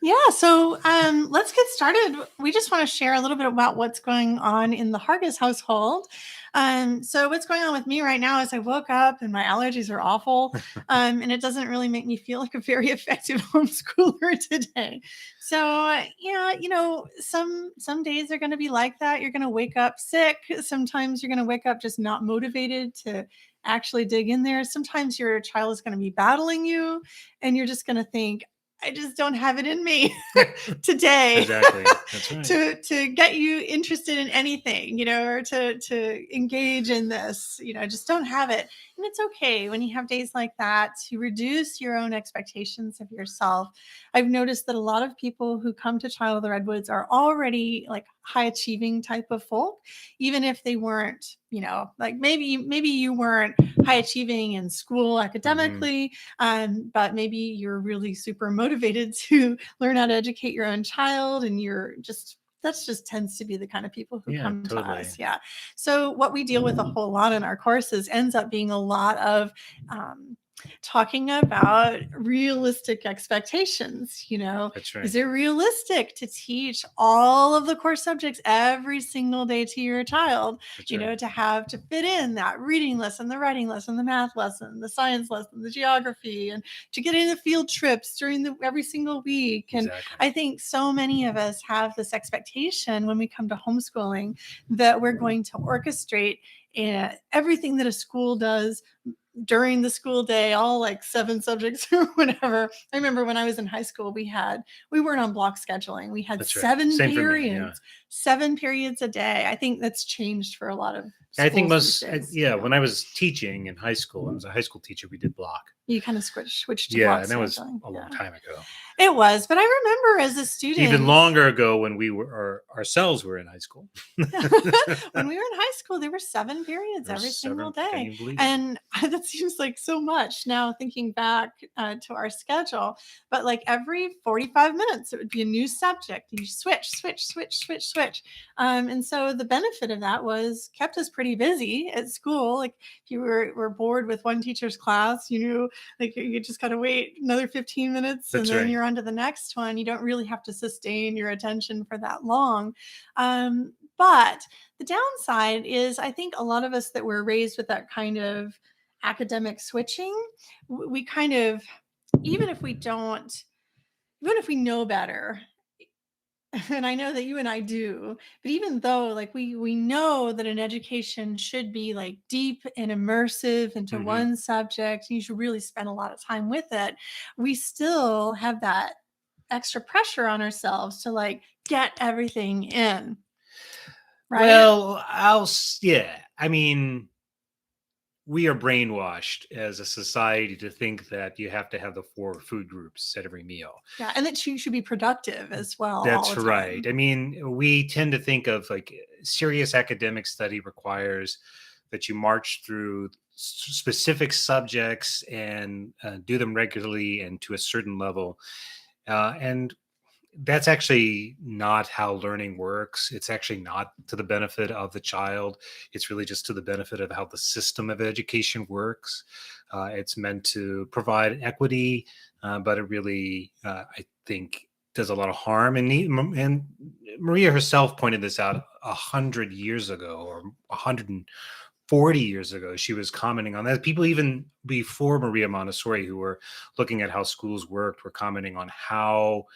Yeah, so let's get started. We just want to share a little bit about what's going on in the Hargis household. So what's going on with me right now is I woke up and my allergies are awful, and it doesn't really make me feel like a very effective homeschooler today. So yeah, some days are going to be like that. You're going to wake up sick. Sometimes you're going to wake up just not motivated to actually dig in there. Sometimes your child is going to be battling you, and you're just going to think, I just don't have it in me today Exactly. That's right. to get you interested in anything, or to engage in this, I just don't have it. And it's okay when you have days like that to reduce your own expectations of yourself. I've noticed that a lot of people who come to Child of the Redwoods are already like high achieving type of folk, even if they weren't, like maybe you weren't high achieving in school academically, but maybe you're really super motivated to learn how to educate your own child, and that's just tends to be the kind of people who come to us. Yeah. So what we deal with a whole lot in our courses ends up being a lot of talking about realistic expectations. That's right. Is it realistic to teach all of the core subjects every single day to your child? That's right. To fit in that reading lesson, the writing lesson, the math lesson, the science lesson, the geography, and to get into field trips during every single week. And Exactly. I think so many of us have this expectation when we come to homeschooling that we're going to orchestrate everything that a school does during the school day, all like 7 subjects or whatever. I remember when I was in high school, we weren't on block scheduling. We had That's 7 right. periods, Me, yeah. 7 periods a day. I think that's changed for a lot of schools. I think most, when I was teaching in high school, I was a high school teacher, we did block. You kind of switched to block scheduling. And that was a long time ago. It was, but I remember as a student, even longer ago when we were ourselves were in high school. When we were in high school, there were 7 periods every single day, and that seems like so much now thinking back to our schedule. But like every 45 minutes, it would be a new subject. You switch. And so the benefit of that was kept us pretty busy at school. Like if you were bored with one teacher's class, like you just got to wait another 15 minutes and then you're on to the next one. You don't really have to sustain your attention for that long. But the downside is I think a lot of us that were raised with that kind of academic switching, we kind of, even if we know better, and I know that you and I do, but even though like we know that an education should be like deep and immersive into one subject, you should really spend a lot of time with it, we still have that extra pressure on ourselves to like get everything in. Right? Well, I mean, we are brainwashed as a society to think that you have to have the 4 food groups at every meal. Yeah, and that you should be productive as well. That's right. I mean, we tend to think of like serious academic study requires that you march through specific subjects and do them regularly and to a certain level. And that's actually not how learning works. It's actually not to the benefit of the child. It's really just to the benefit of how the system of education works. It's meant to provide equity, but it really, I think, does a lot of harm. And Maria herself pointed this out 100 years ago or 140 years ago. She was commenting on that. People even before Maria Montessori, who were looking at how schools worked, were commenting on how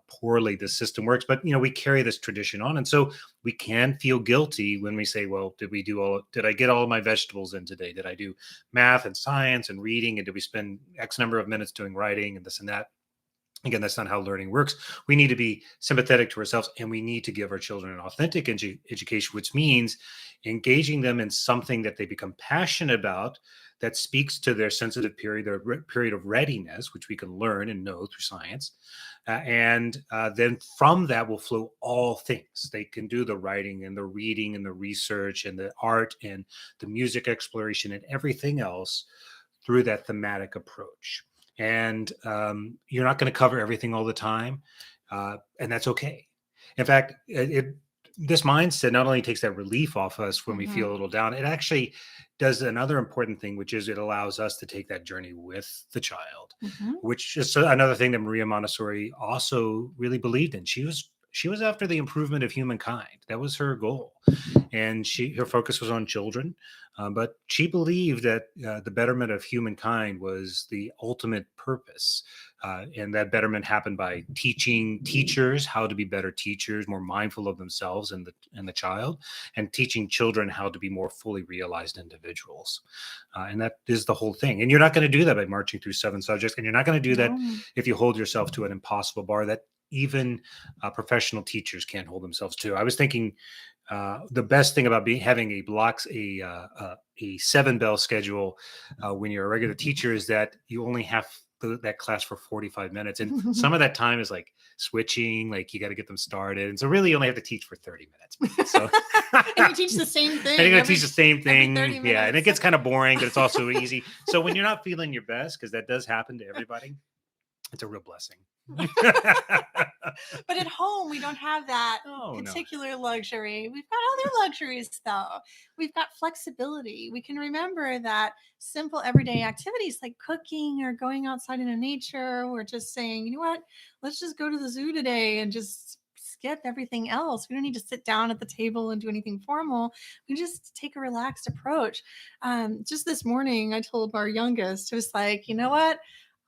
poorly the system works. But we carry this tradition on, and so we can feel guilty when we say, well, did I get all of my vegetables in today? Did I do math and science and reading, and did we spend X number of minutes doing writing and this and that? Again, that's not how learning works. We need to be sympathetic to ourselves, and we need to give our children an authentic education, which means engaging them in something that they become passionate about, that speaks to their sensitive period, their period of readiness, which we can learn and know through science. And then from that will flow all things. They can do the writing and the reading and the research and the art and the music exploration and everything else through that thematic approach. And you're not going to cover everything all the time. And that's okay. In fact, this mindset not only takes that relief off us when we feel a Mhm. little down, it actually does another important thing, which is it allows us to take that journey with the child, Mhm. which is another thing that Maria Montessori also really believed in. She was after the improvement of humankind. That was her goal, and her focus was on children. But she believed that the betterment of humankind was the ultimate purpose, and that betterment happened by teaching teachers how to be better teachers, more mindful of themselves and the child, and teaching children how to be more fully realized individuals. And that is the whole thing. And you're not going to do that by marching through 7 subjects, and you're not going to do that No. if you hold yourself to an impossible bar that even professional teachers can't hold themselves to. I was thinking the best thing about having a 7 bell schedule when you're a regular teacher is that you only have that class for 45 minutes, and some of that time is like switching, like you got to get them started, and so really you only have to teach for 30 minutes. So And you teach the same and thing you're going to teach the same every 30 thing, yeah, and it minutes. gets kind of boring, but it's also easy. So when you're not feeling your best, because that does happen to everybody, it's a real blessing. But at home, we don't have that Oh no. particular luxury. We've got other luxuries, though. We've got flexibility. We can remember that simple everyday activities like cooking or going outside into nature, or just saying, you know what, let's just go to the zoo today and just skip everything else. We don't need to sit down at the table and do anything formal. We just take a relaxed approach. Just this morning, I told our youngest, it was like, you know what?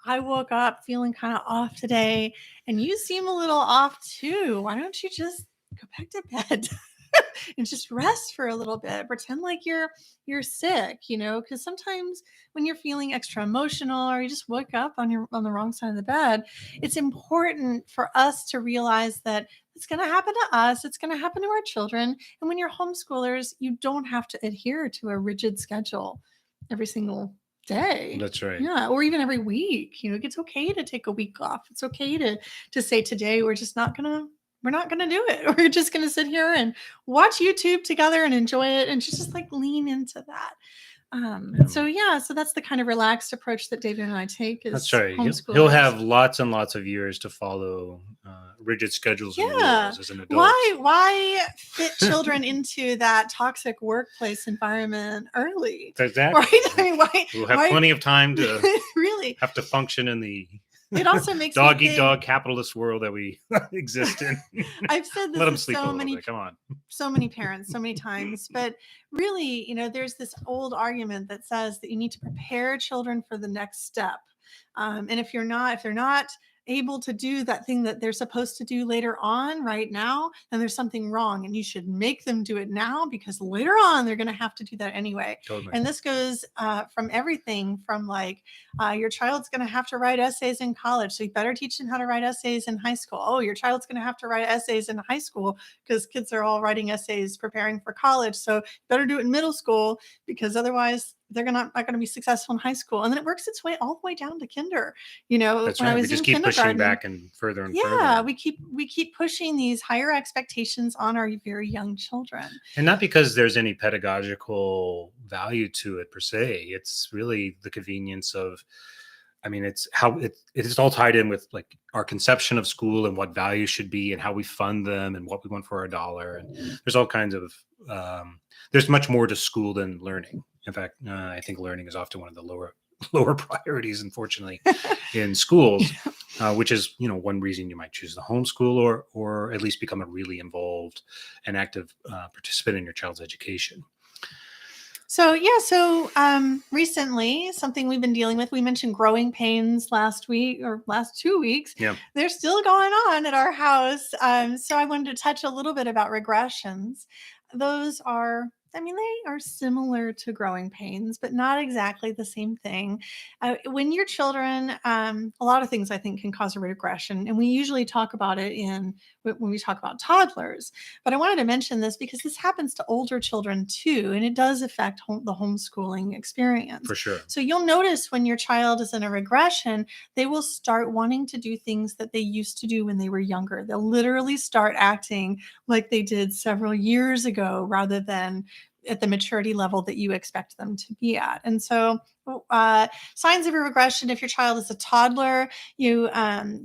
I woke up feeling kind of off today, and you seem a little off too. Why don't you just go back to bed and just rest for a little bit? Pretend like you're sick, because sometimes when you're feeling extra emotional or you just woke up on the wrong side of the bed, it's important for us to realize that it's going to happen to us, it's going to happen to our children. And when you're homeschoolers, you don't have to adhere to a rigid schedule every single day. That's right. Yeah, or even every week. It's okay to take a week off. It's okay to say today we're not gonna do it. We're just gonna sit here and watch YouTube together and enjoy it and just like lean into that. So that's the kind of relaxed approach that David and I take That's as right. He'll homeschoolers. have lots and lots of years to follow rigid schedules and Yeah. rules as an adult. Why fit children into that toxic workplace environment early? Exactly. Right? I mean, We'll have plenty of time to really? have to function in the It also makes me dog eat think, dog capitalist world that we exist in. I've said Let this them to sleep a little bit. Come on. so many parents so many times, but really, there's this old argument that says that you need to prepare children for the next step. And if they're not able to do that thing that they're supposed to do later on right now, then there's something wrong, and you should make them do it now, because later on they're going to have to do that anyway. Totally. And this goes from everything from like your child's going to have to write essays in college, so you better teach them how to write essays in high school. Oh, your child's going to have to write essays in high school because kids are all writing essays preparing for college, so you better do it in middle school, because otherwise they're not going to be successful in high school. And then it works its way all the way down to kinder. That's When I right. We was just in keep pushing kindergarten, back and further and yeah, further. we keep pushing these higher expectations on our very young children. And not because there's any pedagogical value to it per se. It's really the convenience of, I mean, it's how it is all tied in with like our conception of school and what values should be and how we fund them and what we want for our dollar. And there's all kinds of, there's much more to school than learning. In fact, I think learning is often one of the lower priorities, unfortunately, in schools, which is, one reason you might choose the homeschool or at least become a really involved and active participant in your child's education. So recently, something we've been dealing with, we mentioned growing pains last week or last 2 weeks. Yeah. They're still going on at our house. So I wanted to touch a little bit about regressions. Those are, they are similar to growing pains, but not exactly the same thing. When your children, a lot of things I think can cause a regression, and we usually talk about it when we talk about toddlers. But I wanted to mention this because this happens to older children too, and it does affect the homeschooling experience. For sure. So you'll notice when your child is in a regression, they will start wanting to do things that they used to do when they were younger. They'll literally start acting like they did several years ago rather than at the maturity level that you expect them to be at. And so signs of a regression. If your child is a toddler, you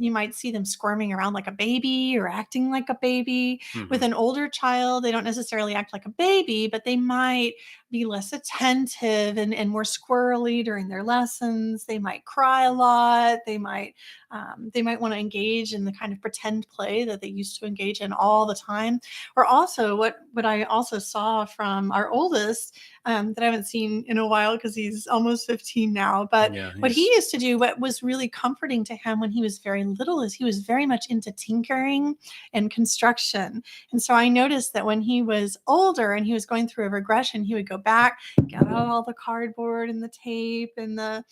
might see them squirming around like a baby or acting like a baby. With an older child, they don't necessarily act like a baby, but they might be less attentive and more squirrely during their lessons. They might cry a lot. They might want to engage in the kind of pretend play that they used to engage in all the time. Or also, what I also saw from our oldest, that I haven't seen in a while because he's almost 15 now. But what he used to do, what was really comforting to him when he was very little, is he was very much into tinkering and construction. And so I noticed that when he was older and he was going through a regression, he would go back, get out all the cardboard and the tape and the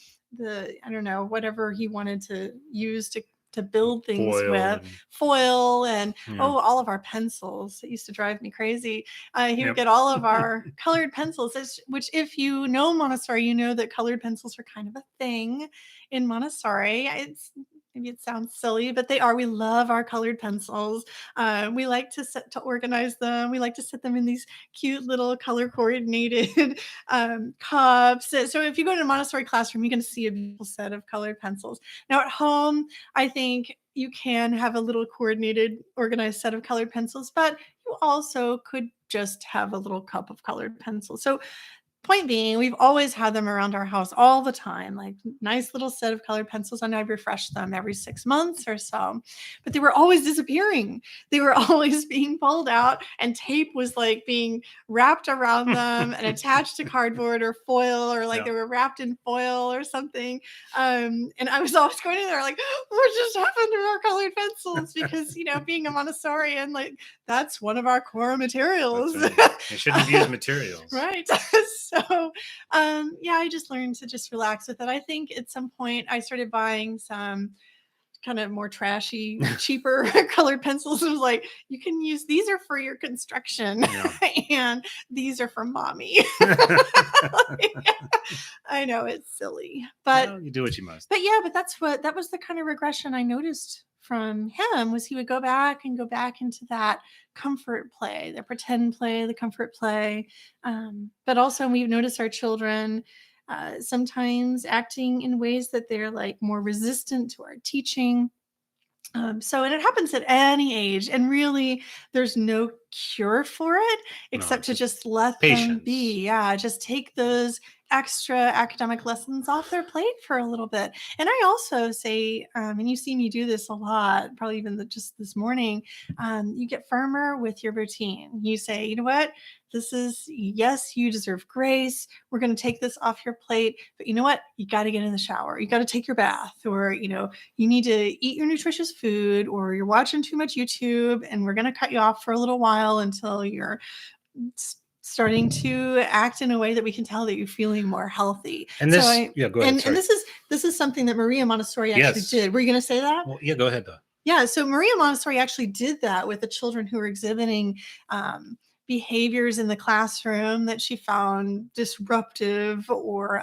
I don't know, whatever he wanted to use to build things foil and all of our pencils. It used to drive me crazy. He would get all of our colored pencils, which if you know Montessori, you know that colored pencils are kind of a thing in Montessori. Maybe it sounds silly, but they are. We love our colored pencils. We like to organize them. We like to set them in these cute little color coordinated cups. So if you go to a Montessori classroom, you're going to see a beautiful set of colored pencils. Now at home, I think you can have a little coordinated, organized set of colored pencils, but you also could just have a little cup of colored pencils. So point being, we've always had them around our house all the time, like nice little set of colored pencils, and I'd refresh them every 6 months or so. But they were always disappearing. They were always being pulled out, and tape was like being wrapped around them and attached to cardboard or foil, or like they were wrapped in foil or something. And I was always going in there like, what just happened to our colored pencils? Because, being a Montessorian, like that's one of our core materials. That's right. They shouldn't use materials. Right. So, I just learned to just relax with it. I think at some point I started buying some kind of more trashy, cheaper colored pencils. It was like, you can use, these are for your construction and these are for mommy. I know it's silly, but you do what you must. But that was the kind of regression I noticed from him, was he would go back into that comfort play, the pretend play, the comfort play. But also we've noticed our children sometimes acting in ways that they're like more resistant to our teaching. And it happens at any age, and really there's no cure for it except to just let them be. Just take those extra academic lessons off their plate for a little bit. And I also say, and you see me do this a lot, probably even just this morning, you get firmer with your routine. You say, you know what? Yes, you deserve grace. We're going to take this off your plate, but you know what? You got to get in the shower. You got to take your bath, or, you need to eat your nutritious food, or you're watching too much YouTube, and we're going to cut you off for a little while until you're starting to act in a way that we can tell that you're feeling more healthy. And this, go ahead. And this is something that Maria Montessori actually did. Were you going to say that? Well, go ahead though. Yeah. So Maria Montessori actually did that with the children who were exhibiting behaviors in the classroom that she found disruptive, or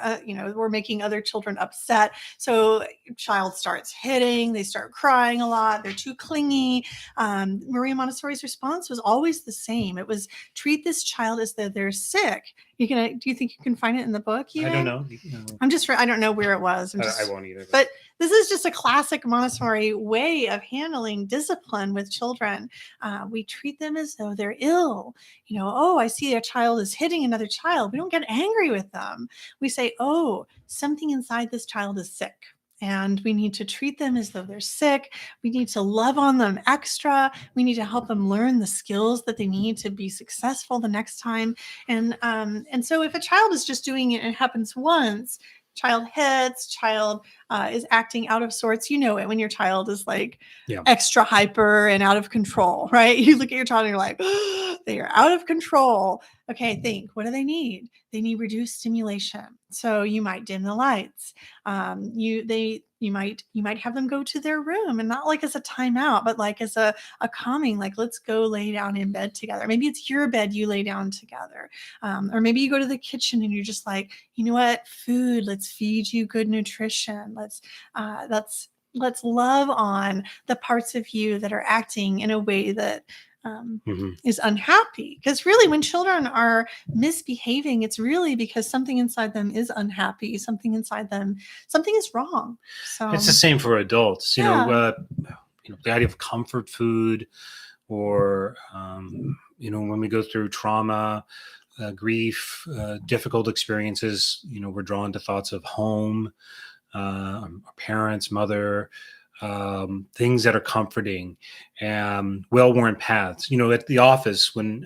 were making other children upset. So child starts hitting, they start crying a lot, they're too clingy. Maria Montessori's response was always the same. It was, treat this child as though they're sick. Do you think you can find it in the book? Even? I don't know. I don't know where it was. I won't either. But this is just a classic Montessori way of handling discipline with children. We treat them as though they're ill. I see a child is hitting another child. We don't get angry with them. We say, something inside this child is sick, and we need to treat them as though they're sick. We need to love on them extra. We need to help them learn the skills that they need to be successful the next time. And so if a child is just doing it and it happens once, child hits, child is acting out of sorts. You know it when your child is like extra hyper and out of control, right? You look at your child and you're like, they are out of control. Okay, think, what do they need? They need reduced stimulation. So you might dim the lights. You might have them go to their room, and not like as a timeout, but like as a calming, like, let's go lay down in bed together. Maybe it's your bed, you lay down together. Or maybe you go to the kitchen and you're just like, you know what, food, let's feed you good nutrition. Let's love on the parts of you that are acting in a way that Mhm. is unhappy. Because really, when children are misbehaving, it's really because something inside them is unhappy. Something inside them, something is wrong. It's So the same for adults. yeah. The idea of comfort food, or when we go through trauma, grief, difficult experiences, we're drawn to thoughts of home, our parents, mother, things that are comforting, well-worn paths. At the office, when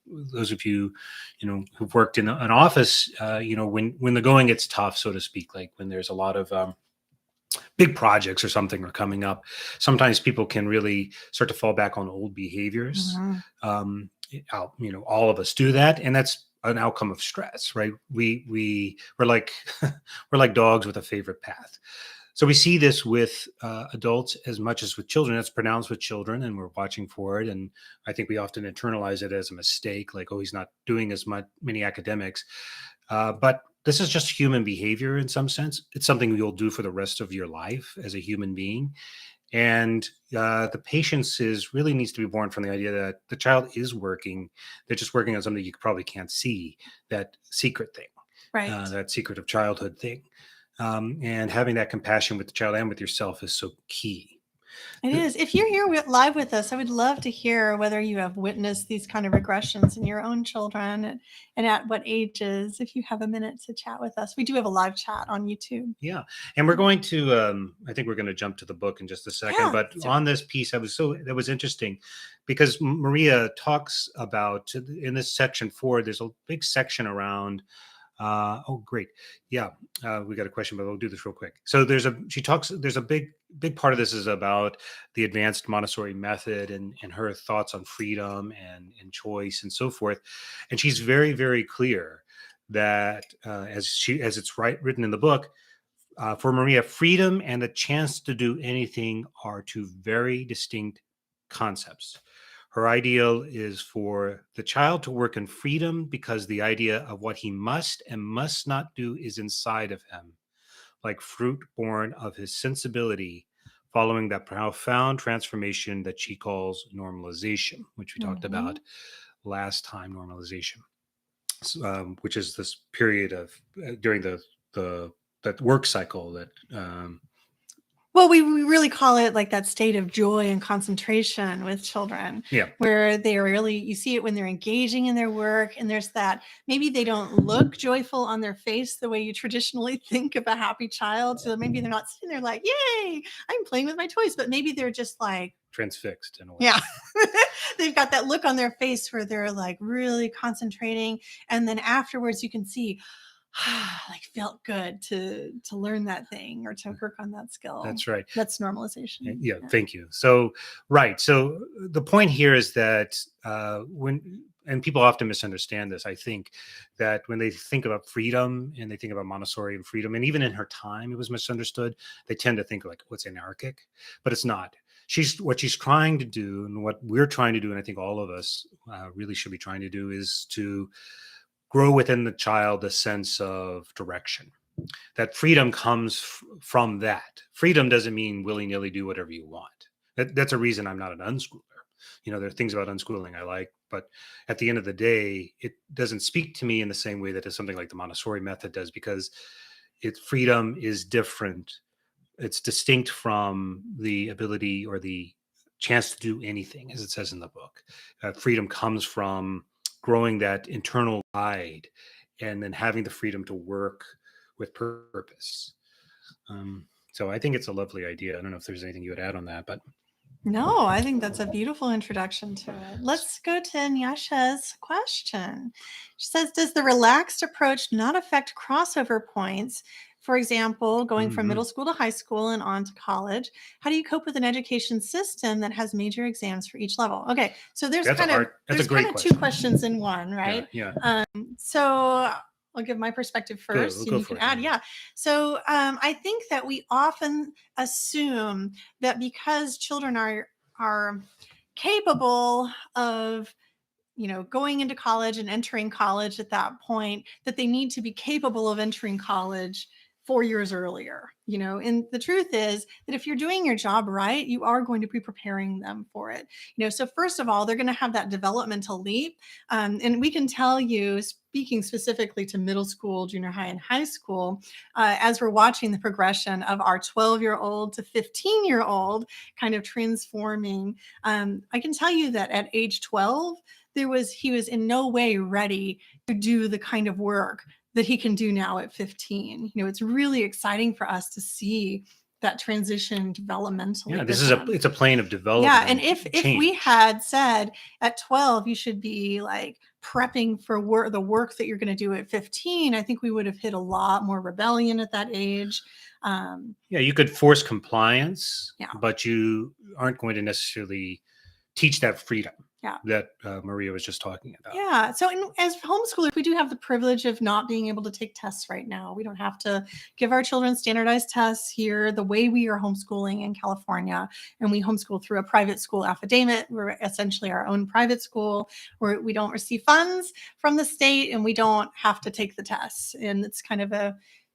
those of you, who've worked in an office, when the going gets tough, so to speak, like when there's a lot of big projects or something are coming up, sometimes people can really start to fall back on old behaviors. Mhm. All of us do that, and that's an outcome of stress, right? We're like we're like dogs with a favorite path. So we see this with adults as much as with children. It's pronounced with children, and we're watching for it. And I think we often internalize it as a mistake, like, oh, he's not doing as many academics. But this is just human behavior in some sense. It's something you'll do for the rest of your life as a human being. And the patience really needs to be born from the idea that the child is working. They're just working on something you probably can't see, that secret thing, Right. that secret of childhood thing. And having that compassion with the child and with yourself is so key. It is. If you're here live with us, I would love to hear whether you have witnessed these kind of regressions in your own children, and at what ages. If you have a minute to chat with us, we do have a live chat on YouTube. Yeah. And we're going to, I think we're going to jump to the book in just a second. Yeah. But on this piece, that was interesting because Maria talks about, in this section 4, there's a big section around. Oh, great. Yeah. We got a question, but we'll do this real quick. So there's a big part of this is about the advanced Montessori method, and her thoughts on freedom and choice and so forth. And she's very, very clear that as it's written in the book, for Maria, freedom and the chance to do anything are two very distinct concepts. Her ideal is for the child to work in freedom because the idea of what he must and must not do is inside of him, like fruit born of his sensibility, following that profound transformation that she calls normalization, which we talked Mhm. about last time. Normalization, which is this period of during the that work cycle that Well, we really call it like that state of joy and concentration with children, yeah. where they're really, you see it when they're engaging in their work. And there's that, maybe they don't look joyful on their face the way you traditionally think of a happy child. So maybe they're not sitting there like, yay, I'm playing with my toys, but maybe they're just like, Transfixed in a way. yeah. They've got that look on their face where they're like really concentrating. And then afterwards you can see, like, felt good to learn that thing or to work on that skill. That's right. That's normalization. Yeah, thank you. So, right. So the point here is that and people often misunderstand this, I think, that when they think about freedom and they think about Montessori and freedom, and even in her time, it was misunderstood. They tend to think like, what's anarchic, but it's not. What she's trying to do, and what we're trying to do, and I think all of us really should be trying to do, is to grow within the child a sense of direction. That freedom comes from that. Freedom doesn't mean willy-nilly do whatever you want. That's a reason I'm not an unschooler. There are things about unschooling I like, but at the end of the day, it doesn't speak to me in the same way that something like the Montessori method does, because freedom is different. It's distinct from the ability or the chance to do anything, as it says in the book. Freedom comes from growing that internal guide, and then having the freedom to work with purpose. So I think it's a lovely idea. I don't know if there's anything you would add on that, but No, I think that's a beautiful introduction to it. Let's go to Nyasha's question. She says, does the relaxed approach not affect crossover points? For example, going from middle school to high school and on to college. How do you cope with an education system that has major exams for each level? Okay, so there's that's kind of great two questions in one, right? Yeah. So I'll give my perspective first, We'll and go you for can it. add. Yeah. So I think that we often assume that because children are capable of going into college and entering college at that point, that they need to be capable of entering college 4 years earlier, and the truth is that if you're doing your job right, you are going to be preparing them for it. So first of all, they're going to have that developmental leap. And we can tell you, speaking specifically to middle school, junior high, and high school, as we're watching the progression of our 12-year-old to 15-year-old kind of transforming, I can tell you that at age 12, he was in no way ready to do the kind of work that he can do now at 15. It's really exciting for us to see that transition developmentally. Yeah, it's a plane of development. Yeah, and if we had said at 12 you should be like prepping for the work that you're going to do at 15, I think we would have hit a lot more rebellion at that age. You could force compliance, yeah, but you aren't going to necessarily teach that freedom. Yeah. That Maria was just talking about. Yeah. So as homeschoolers, we do have the privilege of not being able to take tests right now. We don't have to give our children standardized tests here the way we are homeschooling in California. And we homeschool through a private school affidavit. We're essentially our own private school where we don't receive funds from the state and we don't have to take the tests. And it's kind of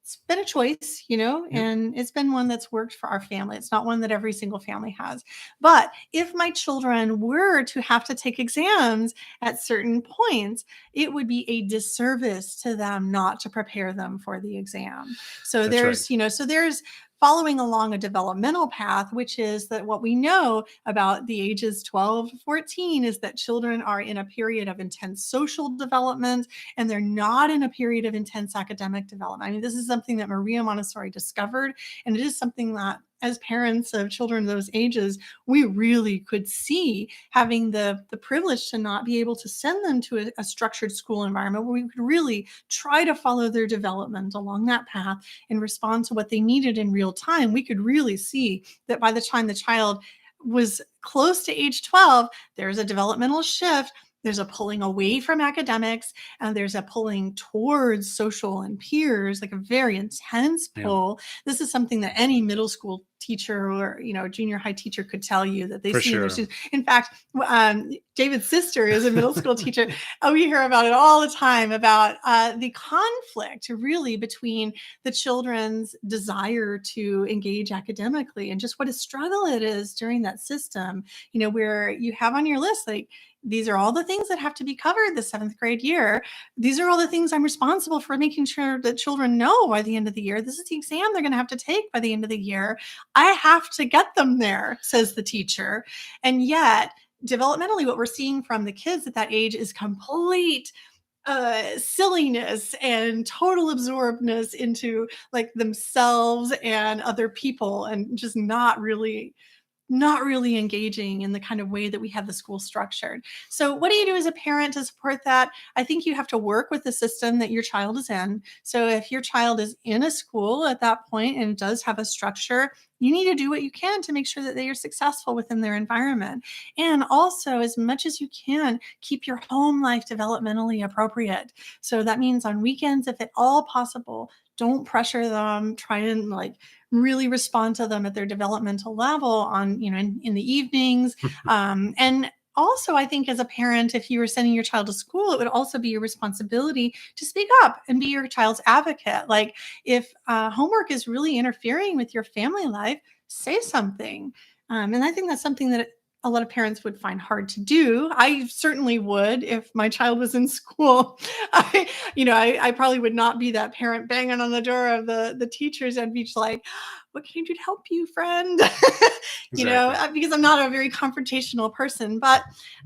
it's been a choice, and it's been one that's worked for our family. It's not one that every single family has. But if my children were to have to take exams at certain points, it would be a disservice to them not to prepare them for the exam. So there's following along a developmental path, which is that what we know about the ages 12 to 14 is that children are in a period of intense social development and they're not in a period of intense academic development. I mean, this is something that Maria Montessori discovered, and it is something that as parents of children those ages, we really could see having the privilege to not be able to send them to a structured school environment where we could really try to follow their development along that path and respond to what they needed in real time. We could really see that by the time the child was close to age 12, there's a developmental shift. There's a pulling away from academics and there's a pulling towards social and peers, like a very intense pull. Yeah. This is something that any middle school teacher or junior high teacher could tell you that they see in their students. In fact, David's sister is a middle school teacher. We hear about it all the time about the conflict really between the children's desire to engage academically and just what a struggle it is during that system, where you have on your list, like, these are all the things that have to be covered the 7th grade year. These are all the things I'm responsible for making sure that children know by the end of the year. This is the exam they're going to have to take by the end of the year. I have to get them there, says the teacher. And yet, developmentally, what we're seeing from the kids at that age is complete silliness and total absorbedness into like themselves and other people, and just not really engaging in the kind of way that we have the school structured. So what do you do as a parent to support that? I think you have to work with the system that your child is in. So if your child is in a school at that point and does have a structure, you need to do what you can to make sure that they are successful within their environment. And also, as much as you can, keep your home life developmentally appropriate. So that means on weekends, if at all possible, don't pressure them. Try and really respond to them at their developmental level on, in the evenings. And also, I think as a parent, if you were sending your child to school, it would also be your responsibility to speak up and be your child's advocate. Like if homework is really interfering with your family life, say something. And I think that's something that a lot of parents would find hard to do. I certainly would if my child was in school. I probably would not be that parent banging on the door of the teachers and be just like, what can I do to help you, friend? Because I'm not a very confrontational person. But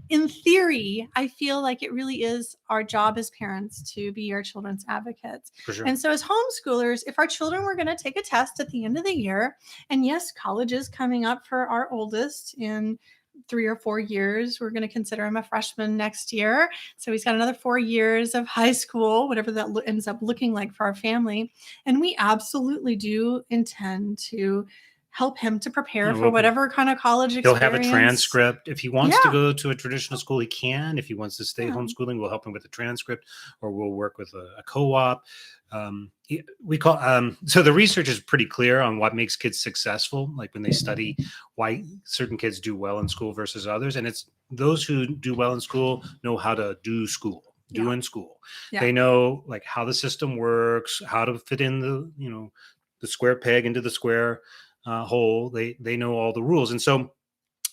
in theory, I feel like it really is our job as parents to be our children's advocates. For sure. And so as homeschoolers, if our children were going to take a test at the end of the year, and yes, college is coming up for our oldest in 3 or 4 years. We're going to consider him a freshman next year. So he's got another 4 years of high school, whatever that ends up looking like for our family. And we absolutely do intend to help him to prepare for whatever kind of college experience. He'll have a transcript. If he wants to go to a traditional school, he can. If he wants to stay homeschooling, we'll help him with the transcript, or we'll work with a co-op. So the research is pretty clear on what makes kids successful, like when they study why certain kids do well in school versus others. And it's those who do well in school know how to do school. In school. Yeah. They know like how the system works, how to fit in the, the square peg into the square hole. They know all the rules. And so,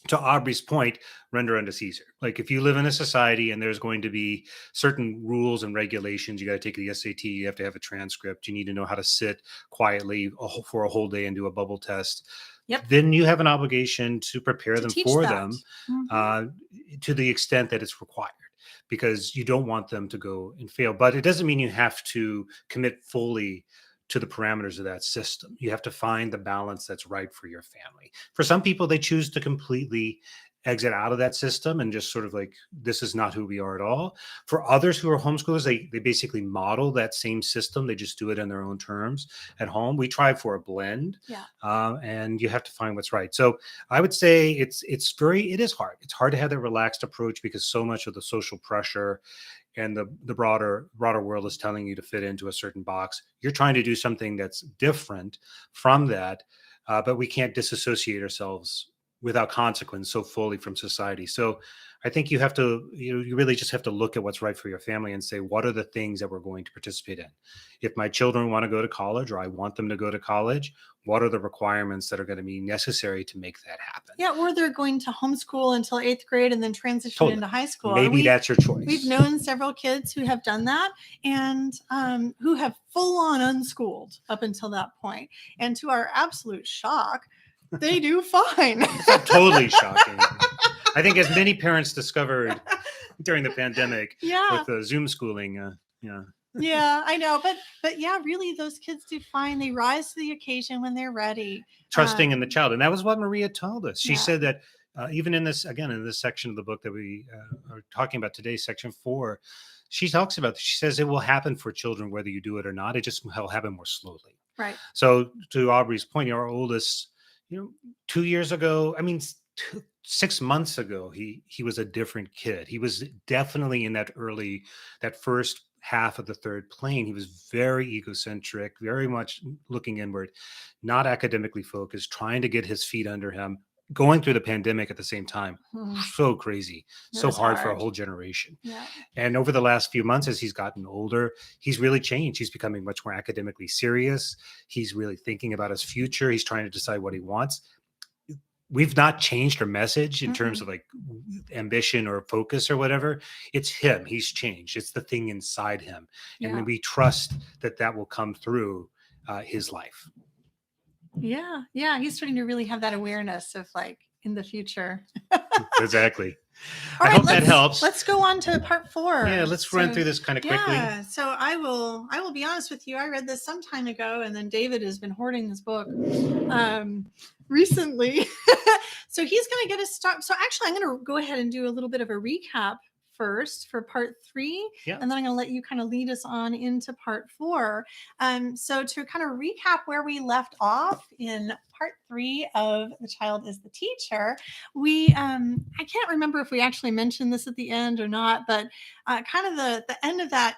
to Aubrey's point, render unto Caesar. Like if you live in a society and there's going to be certain rules and regulations, you got to take the SAT, you have to have a transcript, you need to know how to sit quietly for a whole day and do a bubble test. Yep. Then you have an obligation to prepare them for that. them to the extent that it's required, because you don't want them to go and fail. But it doesn't mean you have to commit fully to the parameters of that system. You have to find the balance that's right for your family. For some people, they choose to completely exit out of that system and just sort of like, this is not who we are at all. For others who are homeschoolers, they basically model that same system. They just do it in their own terms at home. We try for a blend, and you have to find what's right. So I would say it is hard. It's hard to have that relaxed approach because so much of the social pressure and the broader world is telling you to fit into a certain box. You're trying to do something that's different from that, but we can't disassociate ourselves without consequence so fully from society. So I think you have to, you really just have to look at what's right for your family and say, what are the things that we're going to participate in? If my children want to go to college, or I want them to go to college, what are the requirements that are going to be necessary to make that happen? Yeah, or they're going to homeschool until 8th grade and then transition into high school. Maybe that's your choice. We've known several kids who have done that and who have full on unschooled up until that point. And to our absolute shock, they do fine. It's totally shocking. I think as many parents discovered during the pandemic with the Zoom schooling, Yeah, I know. But yeah, really, those kids do fine. They rise to the occasion when they're ready. Trusting in the child. And that was what Maria told us. She said that even in this section of the book that we are talking about today, section 4, she talks about, she says it will happen for children whether you do it or not. It just will happen more slowly. Right. So to Aubrey's point, our oldest, 2 years ago, 6 months ago, he was a different kid. He was definitely in that first half of the third plane. He was very egocentric, very much looking inward, not academically focused, trying to get his feet under him, going through the pandemic at the same time. So crazy, so hard for a whole generation. Yeah. And over the last few months, as he's gotten older, he's really changed. He's becoming much more academically serious. He's really thinking about his future. He's trying to decide what he wants. We've not changed our message in terms of like ambition or focus or whatever. It's him. He's changed. It's the thing inside him. And we trust that will come through his life. Yeah. Yeah. He's starting to really have that awareness of like in the future. Exactly. All I hope that helps. Let's go on to part 4. Yeah, let's run through this kind of quickly. Yeah, so I will be honest with you. I read this some time ago, and then David has been hoarding this book recently. So he's going to get us started. So actually, I'm going to go ahead and do a little bit of a recap first for part 3, and then I'm going to let you kind of lead us on into part 4. So to kind of recap where we left off in part 3 of The Child is the Teacher, we I can't remember if we actually mentioned this at the end or not, but kind of the end of that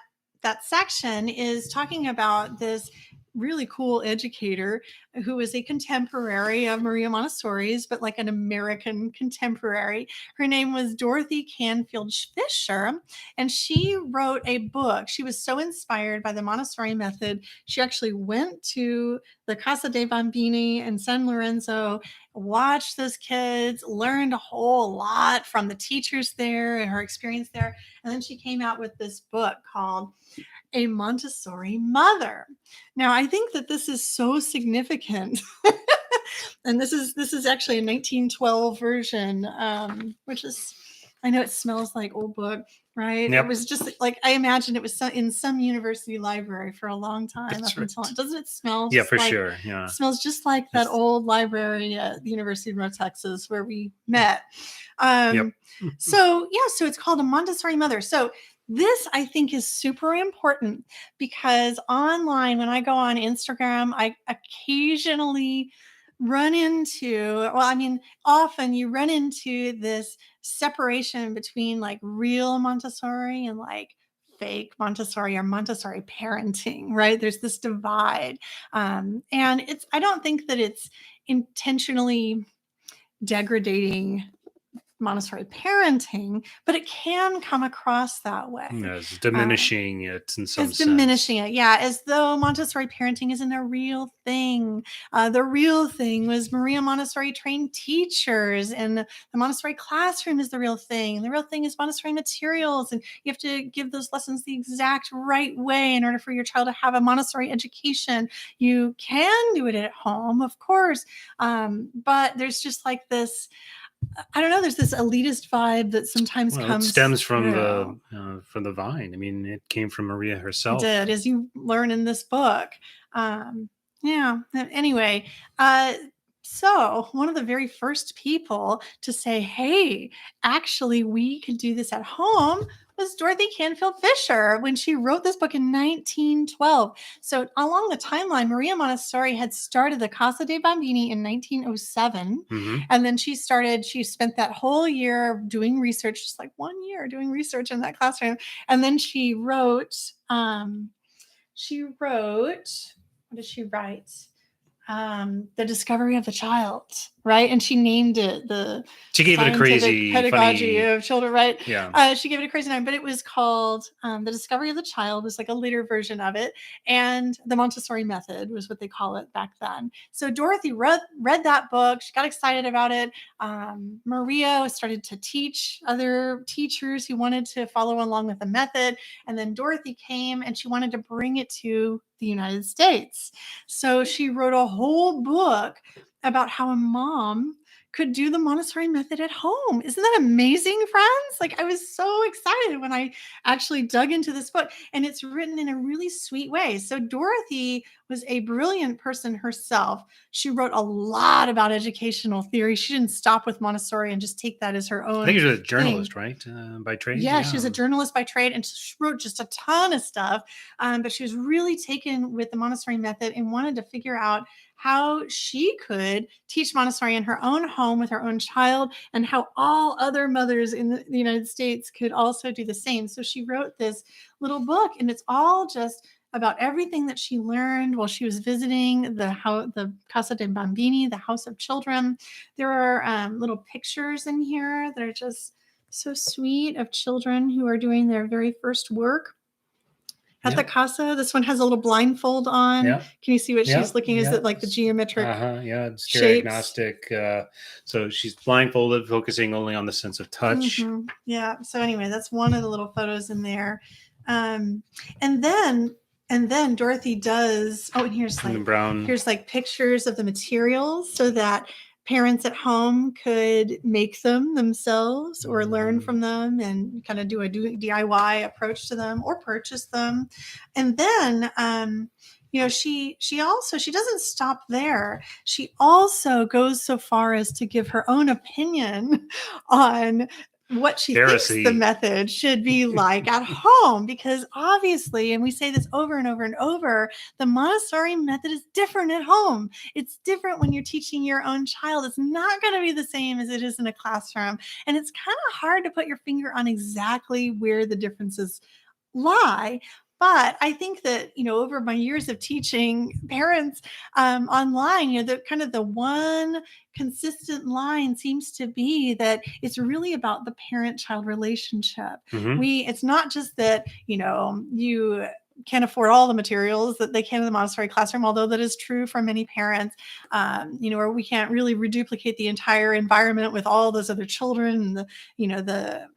section is talking about this really cool educator who was a contemporary of Maria Montessori's, but like an American contemporary. Her name was Dorothy Canfield Fisher, and she wrote a book. She was so inspired by the Montessori method. She actually went to the Casa dei Bambini in San Lorenzo, watched those kids, learned a whole lot from the teachers there and her experience there. And then she came out with this book called A Montessori Mother. Now, I think that this is so significant. And this is actually a 1912 version, which is, I know it smells like old book, right? Yep. It was just like, I imagine it was in some university library for a long time. That's right. Doesn't it smell? Yeah, for sure. Yeah. It smells just like that old library at the University of North Texas where we met. So it's called A Montessori Mother. So this, I think, is super important because online, when I go on Instagram, I occasionally run into, often you run into this separation between like real Montessori and like fake Montessori or Montessori parenting, right? There's this divide. And I don't think that it's intentionally degrading Montessori parenting, but it can come across that way. It's diminishing it in some It's sense. diminishing it, yeah, as though Montessori parenting isn't a real thing. The real thing was Maria Montessori trained teachers, and the Montessori classroom is the real thing. The real thing is Montessori materials, and you have to give those lessons the exact right way in order for your child to have a Montessori education. You can do it at home, of course, but there's just like this, I don't know, there's this elitist vibe that sometimes Well, it comes stems from through. the vine. I mean, it came from Maria It herself. did, as you learn in this book. Yeah. Anyway, so one of the very first people to say, "Hey, actually, we can do this at home," was Dorothy Canfield Fisher when she wrote this book in 1912. So along the timeline, Maria Montessori had started the Casa dei Bambini in 1907. Mhm. And then she spent that whole year doing research, just like 1 year doing research in that classroom. And then she wrote, what did she write? The Discovery of the Child, right? And she named it the She gave it a Scientific crazy, Pedagogy funny. of Children, right? Yeah. She gave it a crazy name, but it was called The Discovery of the Child, was like a later version of it. And the Montessori method was what they call it back then. So Dorothy read that book. She got excited about it. Maria started to teach other teachers who wanted to follow along with the method. And then Dorothy came and she wanted to bring it to the United States. So she wrote a whole book about how a mom could do the Montessori method at home. Isn't that amazing, friends? Like, I was so excited when I actually dug into this book, and it's written in a really sweet way. So Dorothy was a brilliant person herself. She wrote a lot about educational theory. She didn't stop with Montessori and just take that as her own I think she was a thing. journalist, right? By trade. Yeah, she was a journalist by trade, and she wrote just a ton of stuff. But she was really taken with the Montessori method and wanted to figure out how she could teach Montessori in her own home with her own child, and how all other mothers in the United States could also do the same. So she wrote this little book, and it's all just about everything that she learned while she was visiting the Casa dei Bambini, the House of Children. There are little pictures in here that are just so sweet, of children who are doing their very first work at the casa. This one has a little blindfold on. Yeah. Can you see what she's looking? Is it like the geometric it's shapes? agnostic. So she's blindfolded, focusing only on the sense of touch. Mm-hmm. Yeah. So anyway, that's one of the little photos in there. And then Dorothy does, and here's like pictures of the materials so that parents at home could make them themselves or learn from them and kind of do a DIY approach to them or purchase them. And then, she doesn't stop there. She also goes so far as to give her own opinion on what she thinks the method should be like at home, because obviously, and we say this over and over and over, the Montessori method is different at home. It's different when you're teaching your own child. It's not going to be the same as it is in a classroom. And it's kind of hard to put your finger on exactly where the differences lie. But I think that, over my years of teaching parents online, the one consistent line seems to be that it's really about the parent-child relationship. Mm-hmm. It's not just that, you can't afford all the materials that they can in the Montessori classroom, although that is true for many parents, or we can't really reduplicate the entire environment with all those other children and the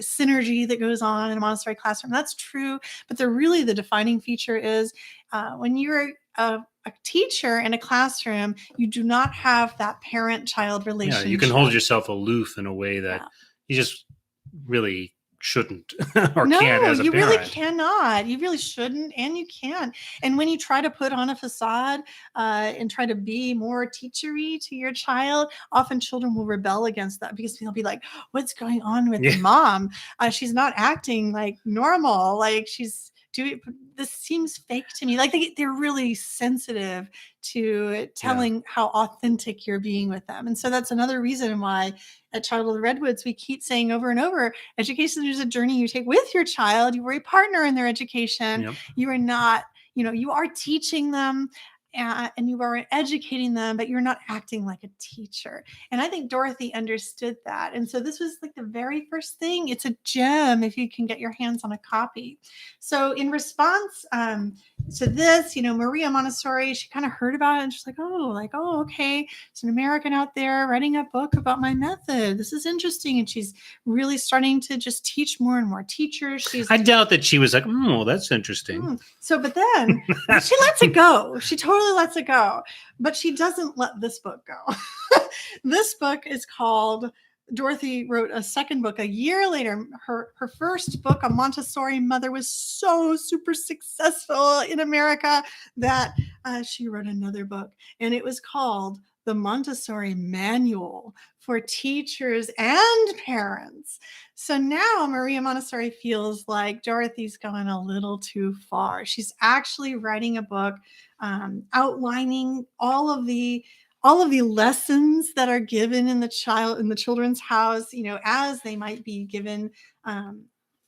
synergy that goes on in a Montessori classroom. That's true. But the defining feature is when you're a teacher in a classroom, you do not have that parent-child relationship. Yeah, you can hold yourself aloof in a way that you just really shouldn't or can't as a parent. You really cannot. You really shouldn't, and you can't. And when you try to put on a facade and try to be more teachery to your child, often children will rebel against that because they'll be like, "What's going on with mom? She's not acting like normal. Like she's doing. This seems fake to me." Like they're really sensitive to telling how authentic you're being with them. And so that's another reason why at Childhood Redwoods, we keep saying over and over, education is a journey you take with your child. You are a partner in their education. Yep. You are not, you are teaching them and you are educating them, but you're not acting like a teacher. And I think Dorothy understood that. And so this was like the very first thing. It's a gem if you can get your hands on a copy. So in response to this, Maria Montessori, she kind of heard about it and she's like, oh, okay. It's an American out there writing a book about my method. This is interesting. And she's really starting to just teach more and more teachers. I doubt that she was like, oh, that's interesting. So, but then she lets it go. She totally lets it go, but she doesn't let this book go. This book is called, Dorothy wrote a second book a year later. Her first book, A Montessori Mother, was so super successful in America that she wrote another book, and it was called The Montessori Manual for Teachers and Parents. So now Maria Montessori feels like Dorothy's going a little too far. She's actually writing a book outlining all of the lessons that are given in the children's house, as they might be given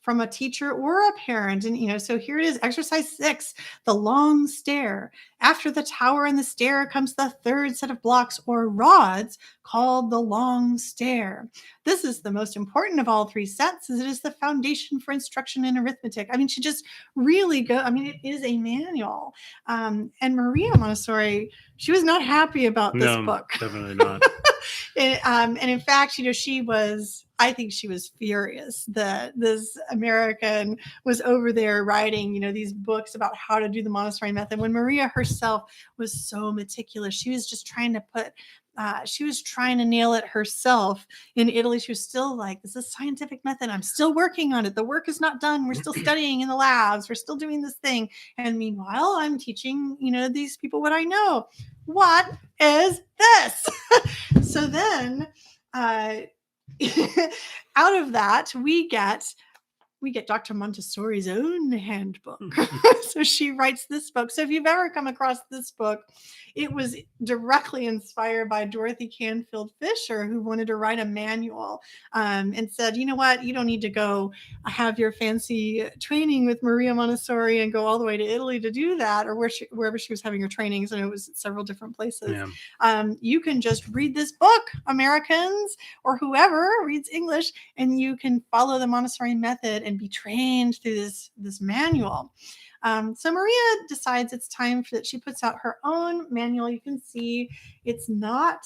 from a teacher or a parent. And, so here it is, exercise 6, the long stair. After the tower and the stair comes the third set of blocks or rods called the long stair. This is the most important of all 3 sets, as it is the foundation for instruction in arithmetic. She just really it is a manual. And Maria Montessori, she was not happy about this book. Definitely not. And in fact, I think she was furious that this American was over there writing, these books about how to do the Montessori method, when Maria herself was so meticulous. She was just trying to nail it herself. In Italy, she was still like, this is a scientific method. I'm still working on it. The work is not done. We're still studying in the labs. We're still doing this thing. And meanwhile, I'm teaching, these people what I know. What is this? So then out of that, we get Dr. Montessori's own handbook. So she writes this book. So if you've ever come across this book, it was directly inspired by Dorothy Canfield Fisher, who wanted to write a manual and said, you know what, you don't need to go have your fancy training with Maria Montessori and go all the way to Italy to do that, or wherever she was having her trainings. And it was several different places. Yeah. You can just read this book, Americans, or whoever reads English, and you can follow the Montessori method and be trained through this manual. So Maria decides it's time that she puts out her own manual. You can see it's not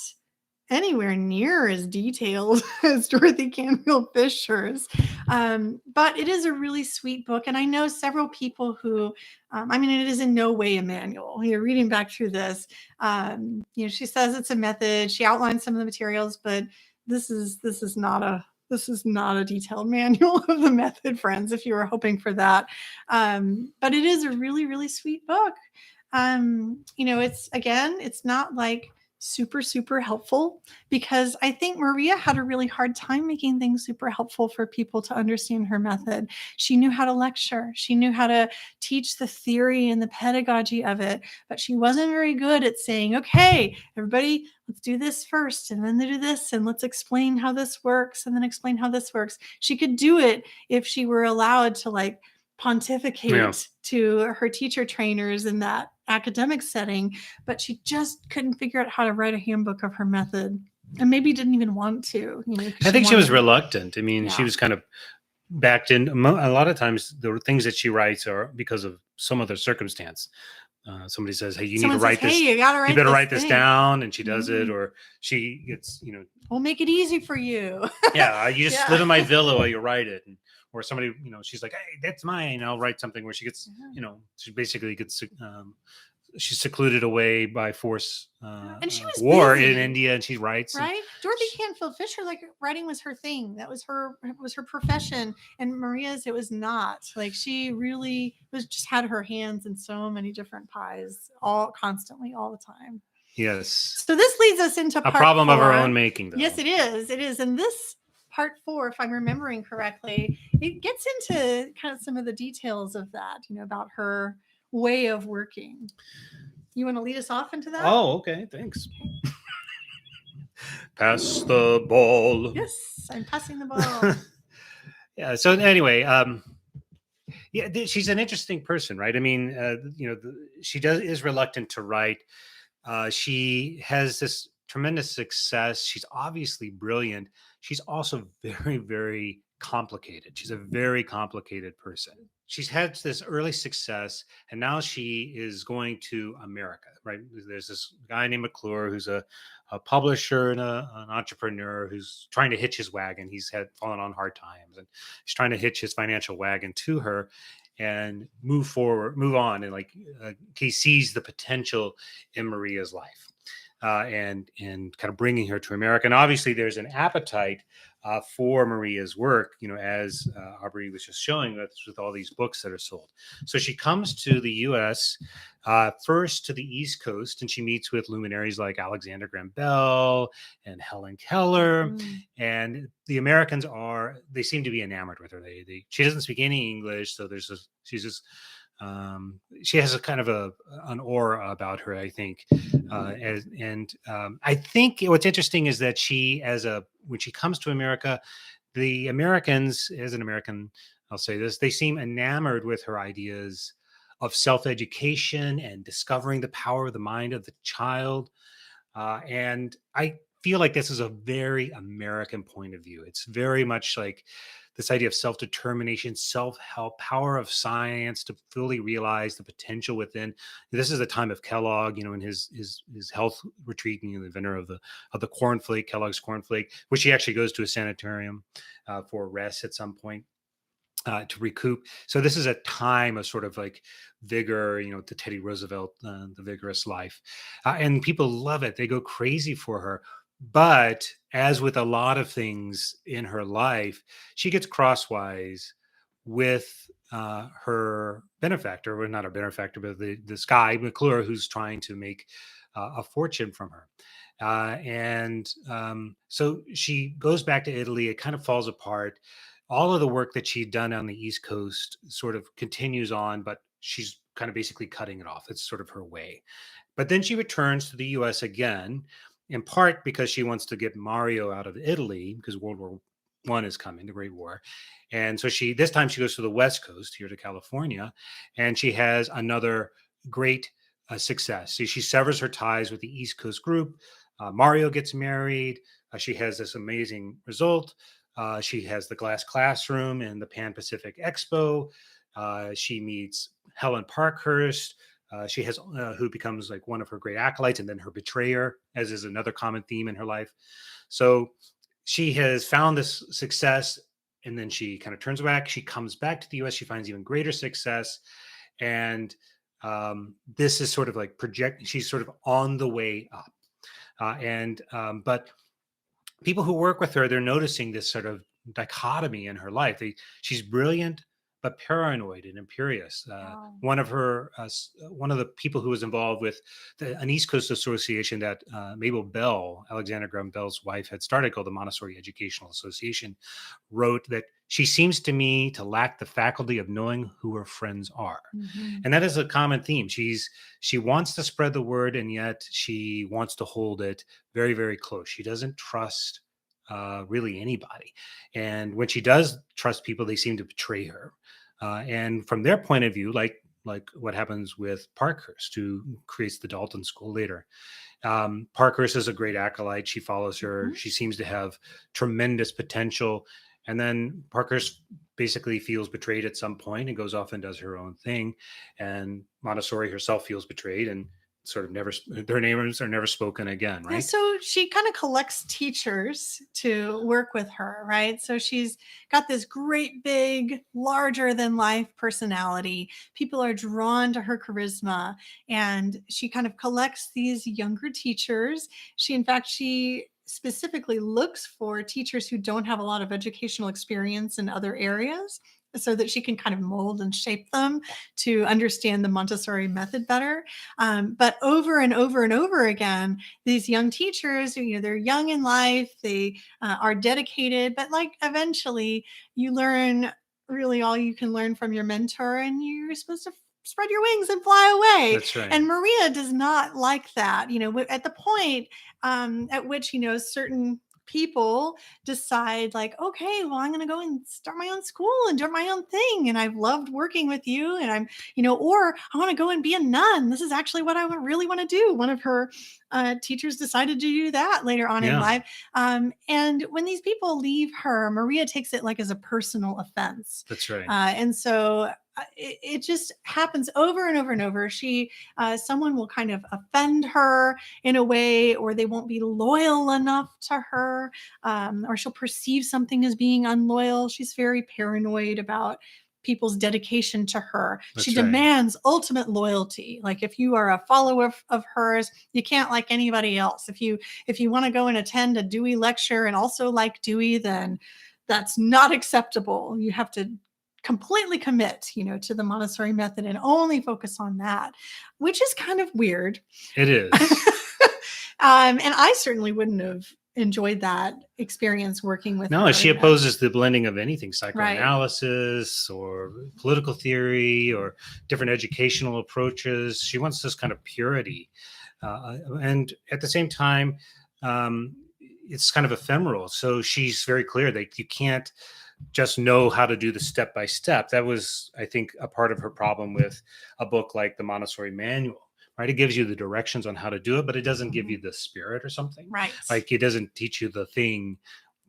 anywhere near as detailed as Dorothy Canfield Fisher's, but it is a really sweet book. And I know several people who, it is in no way a manual. Reading back through this, she says it's a method. She outlines some of the materials, but this is not a detailed manual of the method, friends, if you were hoping for that. But it is a really, really sweet book. It's not like super, super helpful, because I think Maria had a really hard time making things super helpful for people to understand her method. She knew how to lecture. She knew how to teach the theory and the pedagogy of it, but she wasn't very good at saying, okay, everybody, let's do this first, and then they do this, and let's explain how this works, and then explain how this works. She could do it if she were allowed to pontificate to her teacher trainers in that academic setting, but she just couldn't figure out how to write a handbook of her method, and maybe didn't even want to. I think she was reluctant. She was kind of backed in. A lot of times the things that she writes are because of some other circumstance. Somebody says, hey, you need to write this. Hey, you better write this down. And she does it, or she gets, we'll make it easy for you. You just live in my villa while you write it. Or somebody, she's like, hey, that's mine. I'll write something where she gets, she basically gets, she's secluded away by force. And she was war busy in India, and she writes. Right. Dorothy Canfield Fisher, writing was her thing. That was her profession. And Maria's, it was not. She really had her hands in so many different pies, constantly, all the time. Yes. So this leads us into a problem 4. Of her own making, though. Yes, it is. It is. And this part 4, if I'm remembering correctly, it gets into kind of some of the details of that, about her way of working. You want to lead us off into that? Oh, okay. Thanks. Pass the ball. Yes, I'm passing the ball. Yeah. So anyway, Yeah, she's an interesting person, right? I mean, she is reluctant to write. She has this tremendous success. She's obviously brilliant. She's also very, very complicated. She's a very complicated person. She's had this early success, and now she is going to America, right? There's this guy named McClure who's a publisher and an entrepreneur who's trying to hitch his wagon. He's had fallen on hard times, and he's trying to hitch his financial wagon to her and move forward, move on. And he sees the potential in Maria's life, and kind of bringing her to America. And obviously, there's an appetite for Maria's work, as Aubrey was just showing us with all these books that are sold. So she comes to the U.S. First to the East Coast, and she meets with luminaries like Alexander Graham Bell and Helen Keller. And the Americans they seem to be enamored with her. She doesn't speak any English, so she has a kind of an aura about her, I think. I think what's interesting is that when she comes to America, the Americans, as an American, I'll say this, they seem enamored with her ideas of self-education and discovering the power of the mind of the child. And I feel like this is a very American point of view. It's very much like this idea of self-determination, self-help, power of science to fully realize the potential within. This is a time of Kellogg, in his health retreat, the inventor of the cornflake, Kellogg's cornflake, which he actually goes to a sanitarium for rest at some point. To recoup. So this is a time of sort of like vigor, the Teddy Roosevelt, the vigorous life. And people love it. They go crazy for her. But as with a lot of things in her life, she gets crosswise with her benefactor, well, not her benefactor, but this guy, McClure, who's trying to make a fortune from her. So she goes back to Italy. It kind of falls apart. All of the work that she'd done on the East Coast sort of continues on, but she's kind of basically cutting it off. It's sort of her way. But then she returns to the US again, in part because she wants to get Mario out of Italy because World War I is coming, the Great War. And so this time she goes to the West Coast, here to California, and she has another great success. So she severs her ties with the East Coast group. Mario gets married. She has this amazing result. She has the glass classroom and the Pan Pacific Expo. She meets Helen Parkhurst. She has who becomes like one of her great acolytes, and then her betrayer, as is another common theme in her life. So she has found this success, and then she kind of turns back. She comes back to the U.S. She finds even greater success, and this is sort of like she's sort of on the way up, but people who work with her, they're noticing this sort of dichotomy in her life. She's brilliant, but paranoid and imperious. Wow. One of the people who was involved with an East Coast association that Mabel Bell, Alexander Graham Bell's wife, had started, called the Montessori Educational Association, wrote that she seems to me to lack the faculty of knowing who her friends are. And that is a common theme. She wants to spread the word, and yet she wants to hold it very, very close. She doesn't trust really anybody. And when she does trust people, they seem to betray her. And from their point of view, like what happens with Parkhurst, who creates the Dalton School later. Parkhurst is a great acolyte. She follows her. She seems to have tremendous potential. And then Parkhurst basically feels betrayed at some point and goes off and does her own thing. And Montessori herself feels betrayed and sort of their names are never spoken again, right? Yeah, so she kind of collects teachers to work with her, right? So she's got this great big, larger than life personality. People are drawn to her charisma, and she kind of collects these younger teachers. She specifically looks for teachers who don't have a lot of educational experience in other areas, so that she can kind of mold and shape them to understand the Montessori method better. But over and over and over again, these young teachers, they're young in life, they are dedicated, but like eventually you learn really all you can learn from your mentor, and you're supposed to spread your wings and fly away. That's right. And Maria does not like that. At the point at which, certain people decide like, okay, well, I'm going to go and start my own school and do my own thing. And I've loved working with you. And I'm, or I want to go and be a nun. This is actually what I really want to do. One of her teachers decided to do that later on in Yeah, life. And when these people leave her, Maria takes it like as a personal offense. that's right. And so it just happens over and over and over. Someone will kind of offend her in a way, or they won't be loyal enough to her, or she'll perceive something as being unloyal. She's very paranoid about people's dedication to her. That's She right. demands ultimate loyalty. Like if you are a follower of hers, you can't like anybody else. If you want to go and attend a Dewey lecture and also like Dewey, then that's not acceptable. You have to completely commit, to the Montessori method and only focus on that, which is kind of weird. It is. And I certainly wouldn't have enjoyed that experience working with her. No, she opposes the blending of anything, psychoanalysis Right. or political theory or different educational approaches. She wants this kind of purity. And at the same time, it's kind of ephemeral. So she's very clear that you can't just know how to do the step by step. That was, I think, a part of her problem with a book like the Montessori Manual. Right, it gives you the directions on how to do it, but it doesn't give you the spirit or something. Right. Like it doesn't teach you the thing.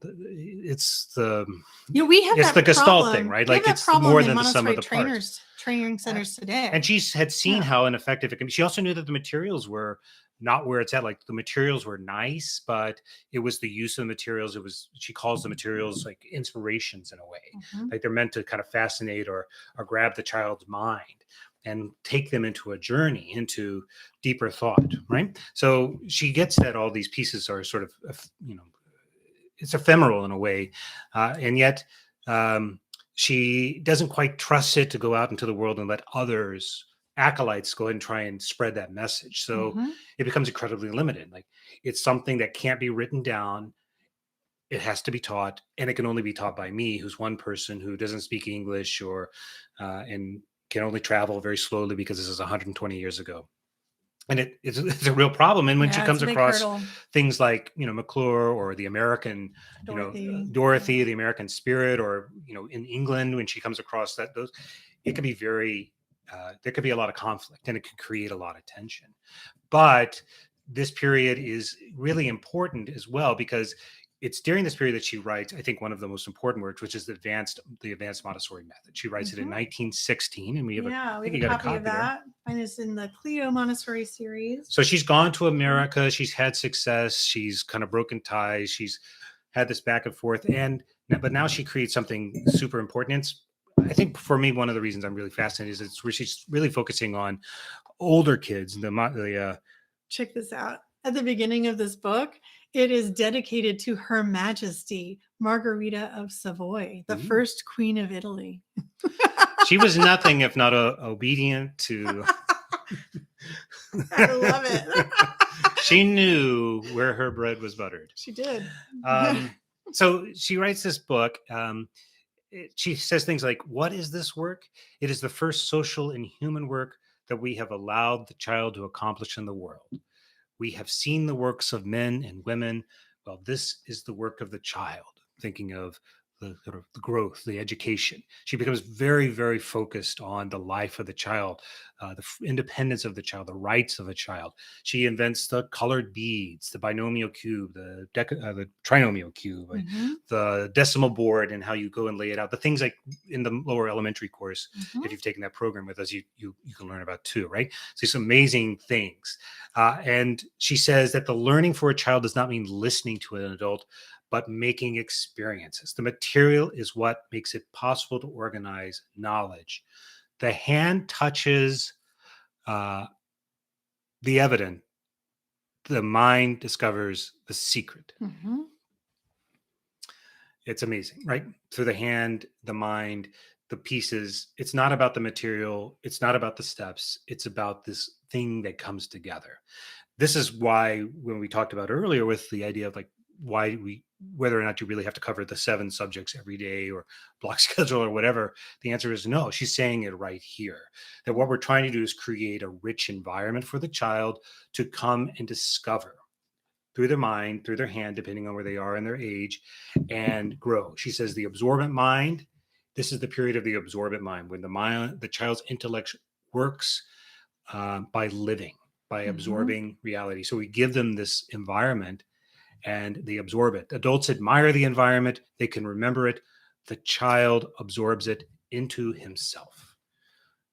It's the we have it's that the Gestalt problem. thing, right? We like have it's that more than in the sum of the Montessori parts. training centers today. And she had seen Yeah. how ineffective it can be. She also knew that the materials were not where it's at. Like the materials were nice, but it was the use of the materials. She calls the materials like inspirations in a way. Mhm. Like they're meant to kind of fascinate or grab the child's mind and take them into a journey into deeper thought, right? So she gets that all these pieces are sort of, it's ephemeral in a way, and yet she doesn't quite trust it to go out into the world and let others, acolytes, go ahead and try and spread that message. So Mhm. it becomes incredibly limited. Like it's something that can't be written down. It has to be taught, and it can only be taught by me, who's one person who doesn't speak English or and can only travel very slowly because this is 120 years ago. And it's a real problem. And when she comes across things like, McClure or the American, Dorothy, the American spirit, or, in England, when she comes across those, it can be there could be a lot of conflict and it could create a lot of tension. But this period is really important as well because it's during this period that she writes, I think, one of the most important works, which is the advanced Montessori method. She writes it in 1916, and we have a copy of that. Mine is in the Clio Montessori series. So she's gone to America. She's had success. She's kind of broken ties. She's had this back and forth, but now she creates something super important. It's, I think, for me, one of the reasons I'm really fascinated is it's where she's really focusing on older kids. Check this out. At the beginning of this book, it is dedicated to Her Majesty Margherita of Savoy, the first queen of Italy. She was nothing if not obedient to. I love it. She knew where her bread was buttered. She did. So she writes this book. She says things like, "What is this work? It is the first social and human work that we have allowed the child to accomplish in the world. We have seen the works of men and women. Well, this is the work of the child," thinking of the sort of the growth, the education. She becomes very, very focused on the life of the child, the independence of the child, the rights of a child. She invents the colored beads, the binomial cube, the trinomial cube, the decimal board, and how you go and lay it out. The things like in the lower elementary course, if you've taken that program with us, you can learn about too, right? So these amazing things. And she says that the learning for a child does not mean listening to an adult, but making experiences. The material is what makes it possible to organize knowledge. The hand touches the evident. The mind discovers the secret. It's amazing, right? Through the hand, the mind, the pieces. It's not about the material. It's not about the steps. It's about this thing that comes together. This is why, when we talked about earlier with the idea of like whether or not you really have to cover the 7 subjects every day or block schedule or whatever, the answer is no. She's saying it right here, that what we're trying to do is create a rich environment for the child to come and discover through their mind, through their hand, depending on where they are in their age, and grow. She says the absorbent mind, this is the period of the absorbent mind when the child's intellect works by living, by Mhm. absorbing reality. So we give them this environment and they absorb it. Adults admire the environment, they can remember it. The child absorbs it into himself.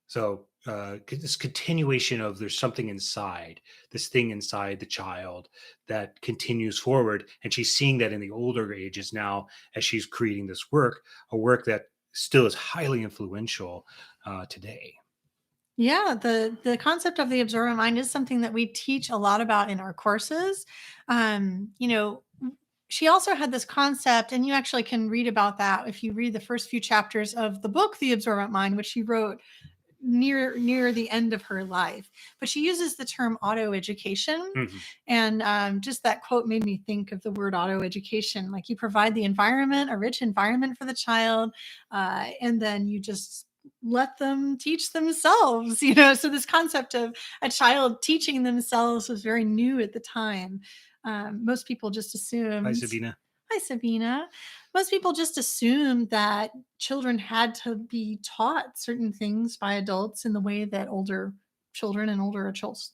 So this continuation of there's something inside, this thing inside the child that continues forward. And she's seeing that in the older ages now as she's creating this work, a work that still is highly influential today. Yeah, the concept of the observant mind is something that we teach a lot about in our courses. You know, she also had this concept, and you actually can read about that if you read the first few chapters of the book, The Observant Mind, which she wrote near the end of her life. But she uses the term auto education, Mhm. and just that quote made me think of the word auto education. Like you provide the environment, a rich environment for the child, and then you just let them teach themselves. So this concept of a child teaching themselves was very new at the time. Most people just Hi, assumed. Sabina. Hi, Sabina. Most people just assumed that children had to be taught certain things by adults in the way that older children and older adults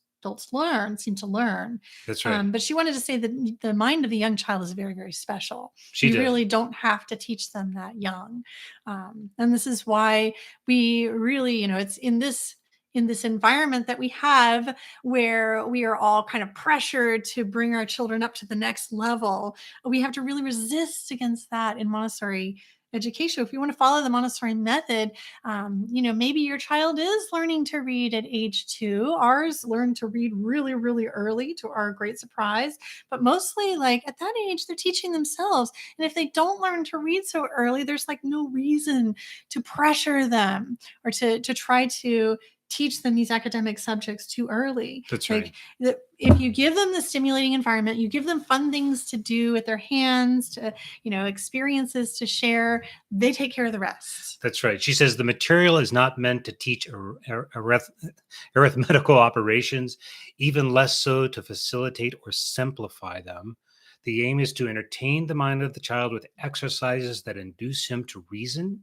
seem to learn. That's right. But she wanted to say that the mind of the young child is very, very special. She We does. really don't have to teach them that young. And this is why we really, it's in this environment that we have where we are all kind of pressured to bring our children up to the next level. We have to really resist against that in Montessori education. If you want to follow the Montessori method, maybe your child is learning to read at age 2. Ours learned to read really, really early to our great surprise. But mostly, like at that age, they're teaching themselves. And if they don't learn to read so early, there's like no reason to pressure them or to try to teach them these academic subjects too early. That's right. Like if you give them the stimulating environment, you give them fun things to do with their hands, to experiences to share, they take care of the rest. That's right. She says the material is not meant to teach arithmetical operations, even less so to facilitate or simplify them. The aim is to entertain the mind of the child with exercises that induce him to reason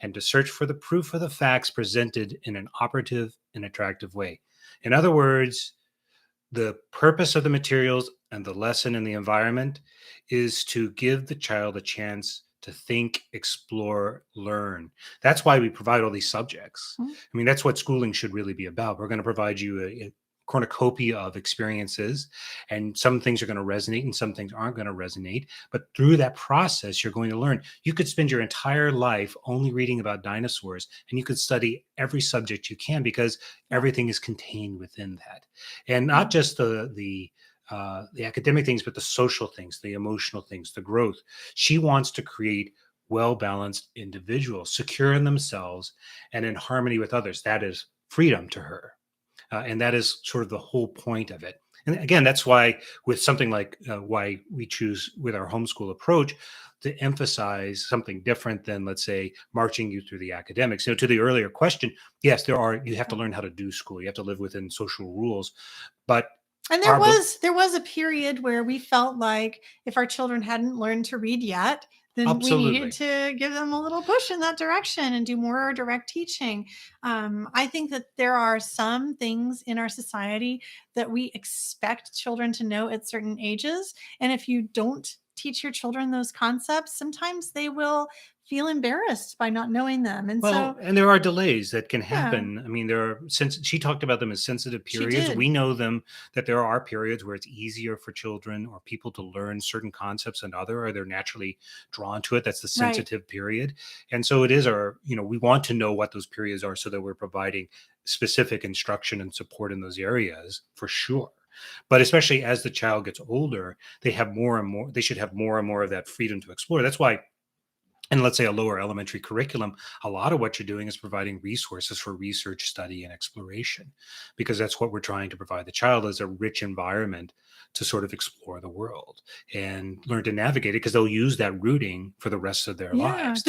and to search for the proof of the facts presented in an operative and attractive way. In other words, the purpose of the materials and the lesson in the environment is to give the child a chance to think, explore, learn. That's why we provide all these subjects. Mhm. I mean, that's what schooling should really be about. We're going to provide you a cornucopia of experiences, and some things are going to resonate and some things aren't going to resonate. But through that process, you're going to learn. You could spend your entire life only reading about dinosaurs, and you could study every subject you can because Yeah. everything is contained within that, and Yeah. not just the academic things, but the social things, the emotional things, the growth. She wants to create well balanced individuals, secure in themselves and in harmony with others. That is freedom to her. And that is sort of the whole point of it. And again, that's why, with something like why we choose with our homeschool approach to emphasize something different than, let's say, marching you through the academics. To the earlier question, yes, you have to learn how to do school, you have to live within social rules. But And there our was there was a period where we felt like if our children hadn't learned to read yet, then we needed absolutely. to give them a little push in that direction and do more direct teaching. I think that there are some things in our society that we expect children to know at certain ages. And if you don't teach your children those concepts, sometimes they will feel embarrassed by not knowing them. And Well, so, and there are delays that can yeah, happen. I mean, there are, since she talked about them as sensitive she periods, did. we know them that there are periods where it's easier for children or people to learn certain concepts than other, or they're naturally drawn to it. That's the Right. sensitive period. And so it is we want to know what those periods are so that we're providing specific instruction and support in those areas for sure. But especially as the child gets older, they should have more and more of that freedom to explore. That's why, and let's say a lower elementary curriculum, a lot of what you're doing is providing resources for research, study, and exploration, because that's what we're trying to provide the child, is a rich environment to sort of explore the world and learn to navigate it, because they'll use that rooting for the rest of their Yeah, lives.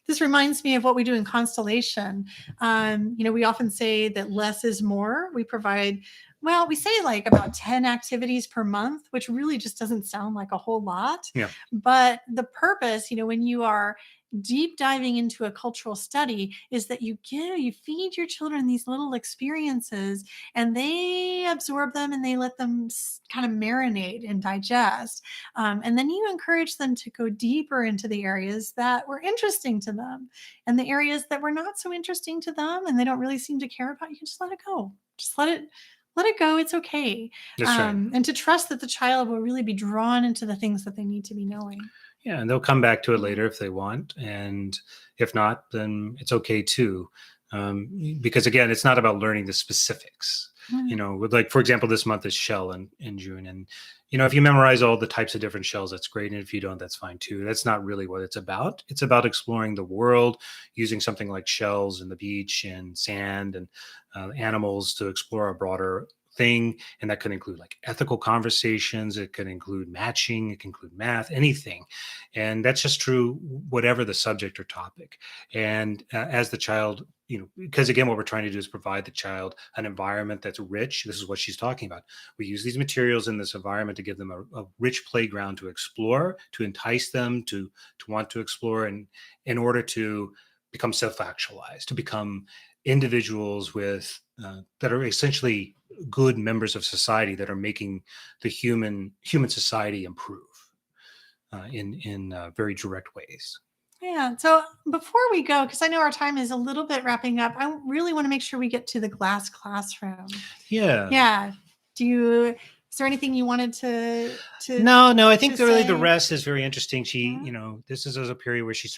this reminds me of what we do in Constellation. We often say that less is more. We provide Well, we say like about 10 activities per month, which really just doesn't sound like a whole lot. Yeah. But the purpose, when you are deep diving into a cultural study, is that you feed your children these little experiences, and they absorb them and they let them kind of marinate and digest. And then you encourage them to go deeper into the areas that were interesting to them, and the areas that were not so interesting to them and they don't really seem to care about. You can just let it go. Just let it go. It's okay. That's right. And to trust that the child will really be drawn into the things that they need to be knowing. Yeah, and they'll come back to it later if they want, and if not, then it's okay too. Because again, it's not about learning the specifics. With, like, for example, this month is shell in June, and if you memorize all the types of different shells, that's great, and if you don't, that's fine too. That's not really what it's about. It's about exploring the world using something like shells and the beach and sand and animals to explore a broader thing. And that could include like ethical conversations. It could include matching. It can include math, anything. And that's just true, whatever the subject or topic. And as the child, because again, what we're trying to do is provide the child an environment that's rich. This is what she's talking about. We use these materials in this environment to give them a rich playground to explore, to entice them to want to explore, and in order to become self-actualized, to become individuals with that are essentially good members of society, that are making the human society improve in very direct ways. Yeah. So before we go, because I know our time is a little bit wrapping up, I really want to make sure we get to the glass classroom. Yeah. Yeah. Is there anything you wanted to No, I think really the rest is very interesting. She, this is a period where she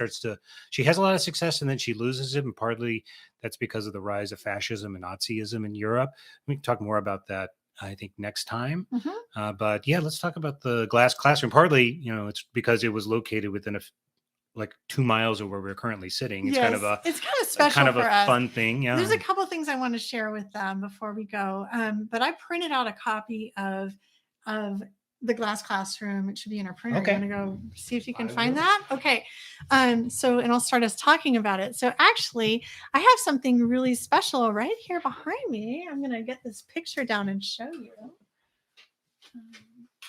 has a lot of success and then she loses it. And partly that's because of the rise of fascism and Nazism in Europe. We can talk more about that, I think, next time. But yeah, let's talk about the glass classroom. Partly, it's because it was located within like 2 miles of where we're currently sitting. It's it's kind of special for us. Fun thing. Yeah. There's a couple of things I want to share with them before we go. But I printed out a copy of the glass classroom. It should be in our printer. Okay. You want to go see if you can find that? Okay. And I'll start us talking about it. So actually, I have something really special right here behind me. I'm going to get this picture down and show you.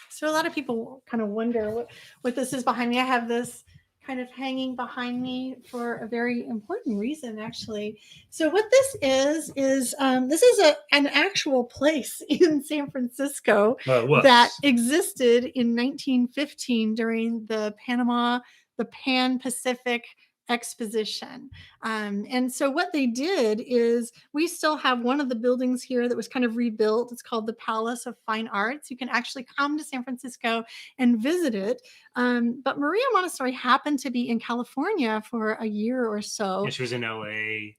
So a lot of people kind of wonder what this is behind me. I have this kind of hanging behind me for a very important reason, actually. So what this is this is an actual place in San Francisco that existed in 1915 during the Pan-Pacific Exposition. And so what they did is, we still have one of the buildings here that was kind of rebuilt. It's called the Palace of Fine Arts. You can actually come to San Francisco and visit it. But Maria Montessori happened to be in California for a year or so. Yeah, she was in LA.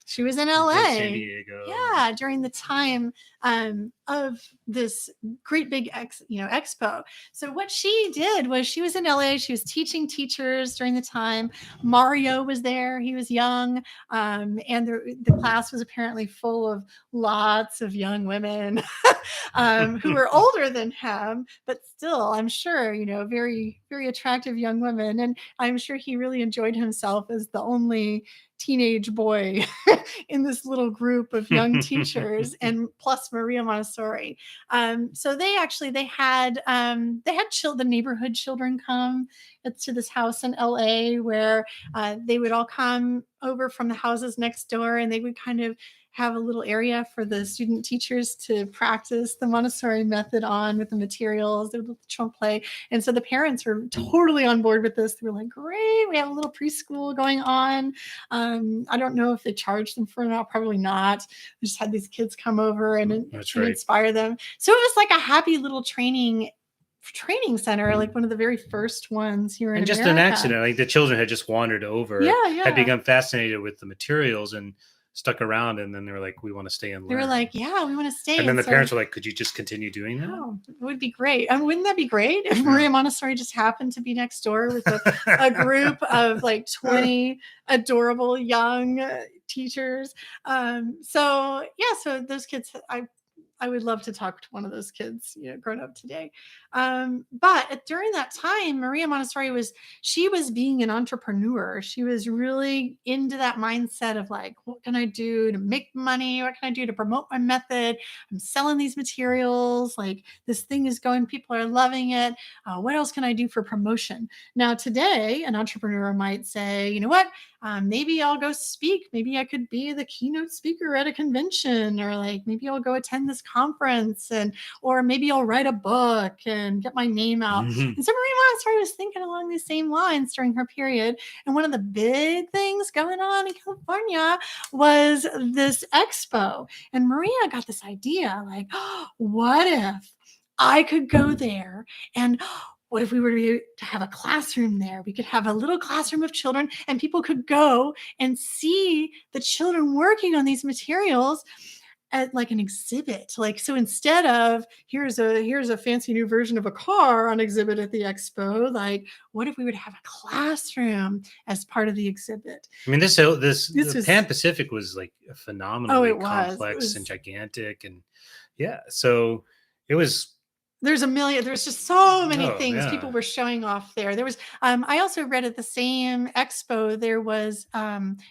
San Diego. Yeah, during the time of this great big expo. So what she did was, she was in LA. She was teaching teachers during the time. Mario was there. He was young. And the class was apparently full of lots of young women who were older than him, but still, I'm sure, very, very attractive young women. And I'm sure he really enjoyed himself as the only teenage boy in this little group of young teachers, and plus Maria Montessori. So they had the neighborhood children come to this house in LA, where they would all come over from the houses next door, and they would kind of have a little area for the student teachers to practice the Montessori method on with the materials. They would let the children play. And so the parents were totally on board with this. They were like, great, we have a little preschool going on. I don't know if they charged them for it or not, probably not. We just had these kids come over and inspire them. So it was like a happy little training center, like one of the very first ones here in America. And just an accident, like the children had just wandered over, had become fascinated with the materials and stuck around, and then they were like, we want to stay and learn. They were like, yeah, we want to stay. And then the parents were like, could you just continue doing that? Oh, it would be great. Wouldn't that be great if Maria Montessori just happened to be next door with a group of like 20 adorable young teachers? So those kids, I would love to talk to one of those kids, grown up today. But during that time, Maria Montessori she was being an entrepreneur. She was really into that mindset of like, what can I do to make money? What can I do to promote my method? I'm selling these materials. Like this thing is going, people are loving it. What else can I do for promotion? Now, today, an entrepreneur might say, you know what? Maybe I'll go speak. Maybe I could be the keynote speaker at a convention, or like maybe I'll go attend this conference, or maybe I'll write a book and get my name out. Mhm. And so Maria Montessori was thinking along these same lines during her period. And one of the big things going on in California was this expo. And Maria got this idea like, oh, what if I could go there and what if we were to have a classroom there? We could have a little classroom of children and people could go and see the children working on these materials at like an exhibit. Like, so instead of here's a fancy new version of a car on exhibit at the expo, like what if we would have a classroom as part of the exhibit? I mean, this was Pan Pacific was like phenomenally complex it was and gigantic, and yeah, so it was. There's just so many things yeah. people were showing off there. There was, I also read at the same expo, there was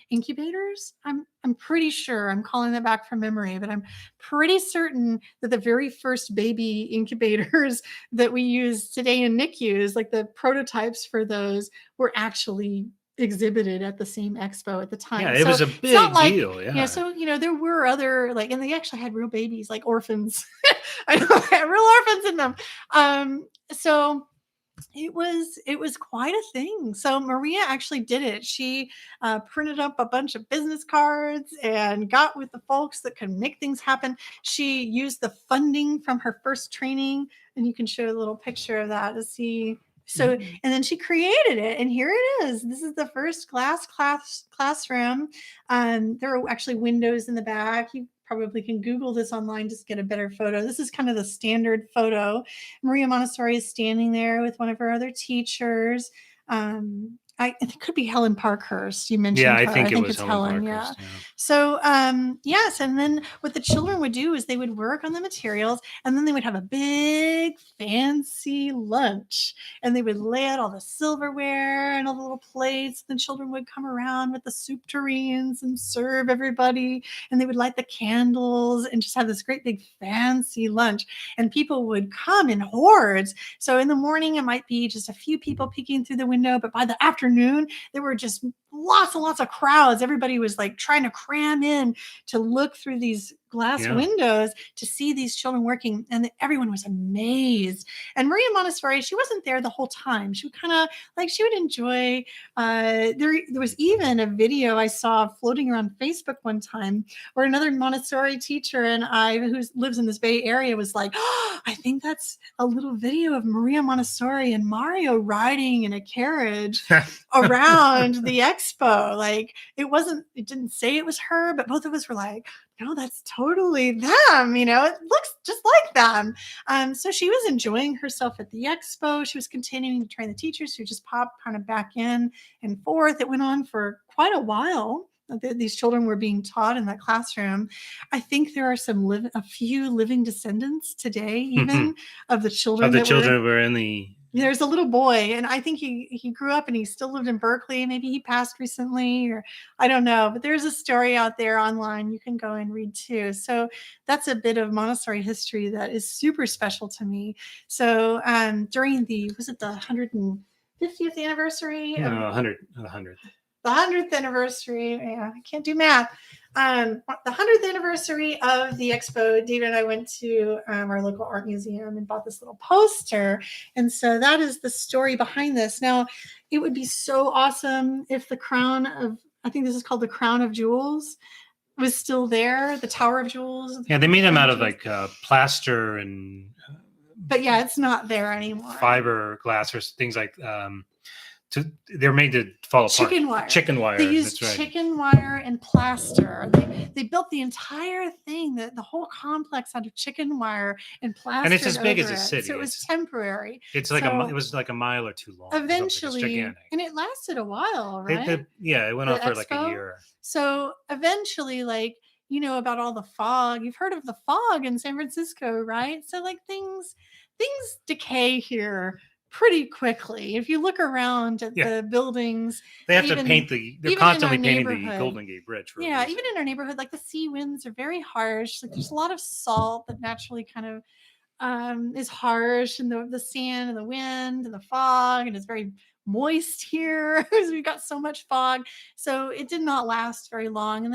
incubators. I'm pretty sure, I'm calling that back from memory, but I'm pretty certain that the very first baby incubators that we use today in NICUs, like the prototypes for those, were actually exhibited at the same expo at the time. Yeah, it was a big deal. Yeah. So, there were other, like, and they actually had real babies, like orphans. I know, had real orphans in them. So it was quite a thing. So Maria actually did it. She printed up a bunch of business cards and got with the folks that could make things happen. She used the funding from her first training, and you can show a little picture of that to see. So, and then she created it, and here it is. This is the first classroom. There are actually windows in the back. You probably can Google this online just to get a better photo. This is kind of the standard photo. Maria Montessori is standing there with one of her other teachers. It could be Helen Parkhurst. You mentioned her. I think it's Helen. Yeah. So, yes. And then what the children would do is they would work on the materials, and then they would have a big fancy lunch, and they would lay out all the silverware and all the little plates. The children would come around with the soup tureens and serve everybody, and they would light the candles and just have this great big fancy lunch. And people would come in hordes. So in the morning, it might be just a few people peeking through the window, but by the afternoon, there were just lots and lots of crowds. Everybody was like trying to cram in to look through these glass windows to see these children working, and everyone was amazed. And Maria Montessori, she wasn't there the whole time. She would kind of like, she would enjoy, there was even a video I saw floating around Facebook one time where another Montessori teacher and I, who lives in this Bay Area, was like, oh, I think that's a little video of Maria Montessori and Mario riding in a carriage around the expo. Like it didn't say it was her, but both of us were like, no, that's totally them. It looks just like them. So she was enjoying herself at the expo. She was continuing to train the teachers who just popped kind of back in and forth. It went on for quite a while. These children were being taught in that classroom. I think there are a few living descendants today, even of the children. Who were in the. There's a little boy, and I think he grew up and he still lived in Berkeley. Maybe he passed recently, or I don't know. But there's a story out there online you can go and read too. So that's a bit of Montessori history that is super special to me. So during was it the 150th anniversary? No, 100th. The 100th anniversary. Yeah, I can't do math. The 100th anniversary of the expo, David and I went to our local art museum and bought this little poster. And so that is the story behind this. Now, it would be so awesome if I think this is called the Crown of Jewels, was still there, the Tower of Jewels. Yeah, they made them out of like plaster and. But yeah, it's not there anymore. Fiberglass or things like they're made to fall apart. Chicken wire. They used chicken wire and plaster. They built the entire thing, the whole complex out of chicken wire and plaster. And it's as big as a city. So it was temporary. It's like it was like a mile or two long. Eventually, and it lasted a while, right? It went on for like a year. So eventually, like about all the fog. You've heard of the fog in San Francisco, right? So like things decay here pretty quickly. If you look around at Yeah. the buildings, They have to even paint they're even in our constantly painting the neighborhood, Golden Gate Bridge for a yeah, reason. even in our neighborhood, like the sea winds are very harsh. Like there's a lot of salt that naturally kind of is harsh, and the sand and the wind and the fog, and it's very moist here because we've got so much fog. So it did not last very long, and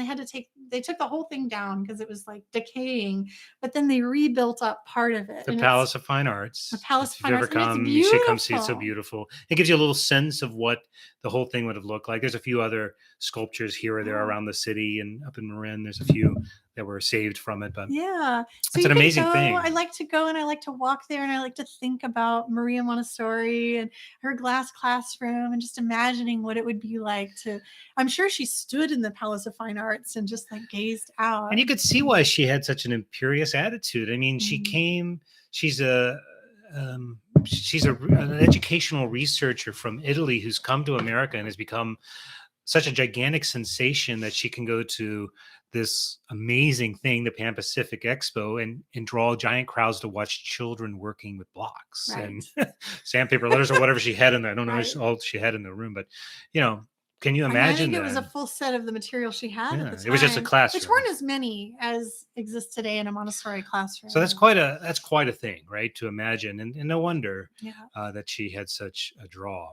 they took the whole thing down because it was like decaying. But then they rebuilt up part of it, The and it's Palace of Fine a Arts. Palace of If you've Fine ever Arts, and it's come, you should come see it. It's so beautiful. beautiful. It gives you a little sense of what the whole thing would have looked like. There's a few other sculptures here or there Yeah. around the city, and up in Marin, there's a few that were saved from it. But Yeah. So it's you an can amazing go. I thing. like to go and I like to walk there and I like to think about Maria Montessori and her glass classroom and just imagining what it would be like to. I'm sure she stood in the Palace of Fine Arts and just like gazed And out. you could see why she had such an imperious attitude. I mean, Mhm. she's a, an educational researcher from Italy who's come to America and has become such a gigantic sensation that she can go to this amazing thing, the Pan Pacific Expo, and draw giant crowds to watch children working with blocks and Right. sandpaper letters or whatever she had in there. I don't know Right. all she had in the room, but you know, can you I mean, I imagine think it was that? a full set of the material she had at the Yeah, it was just a time, which classroom. weren't as many as exist today in a Montessori So classroom. that's quite a thing, right? To imagine, and no wonder Yeah. that she had such a draw.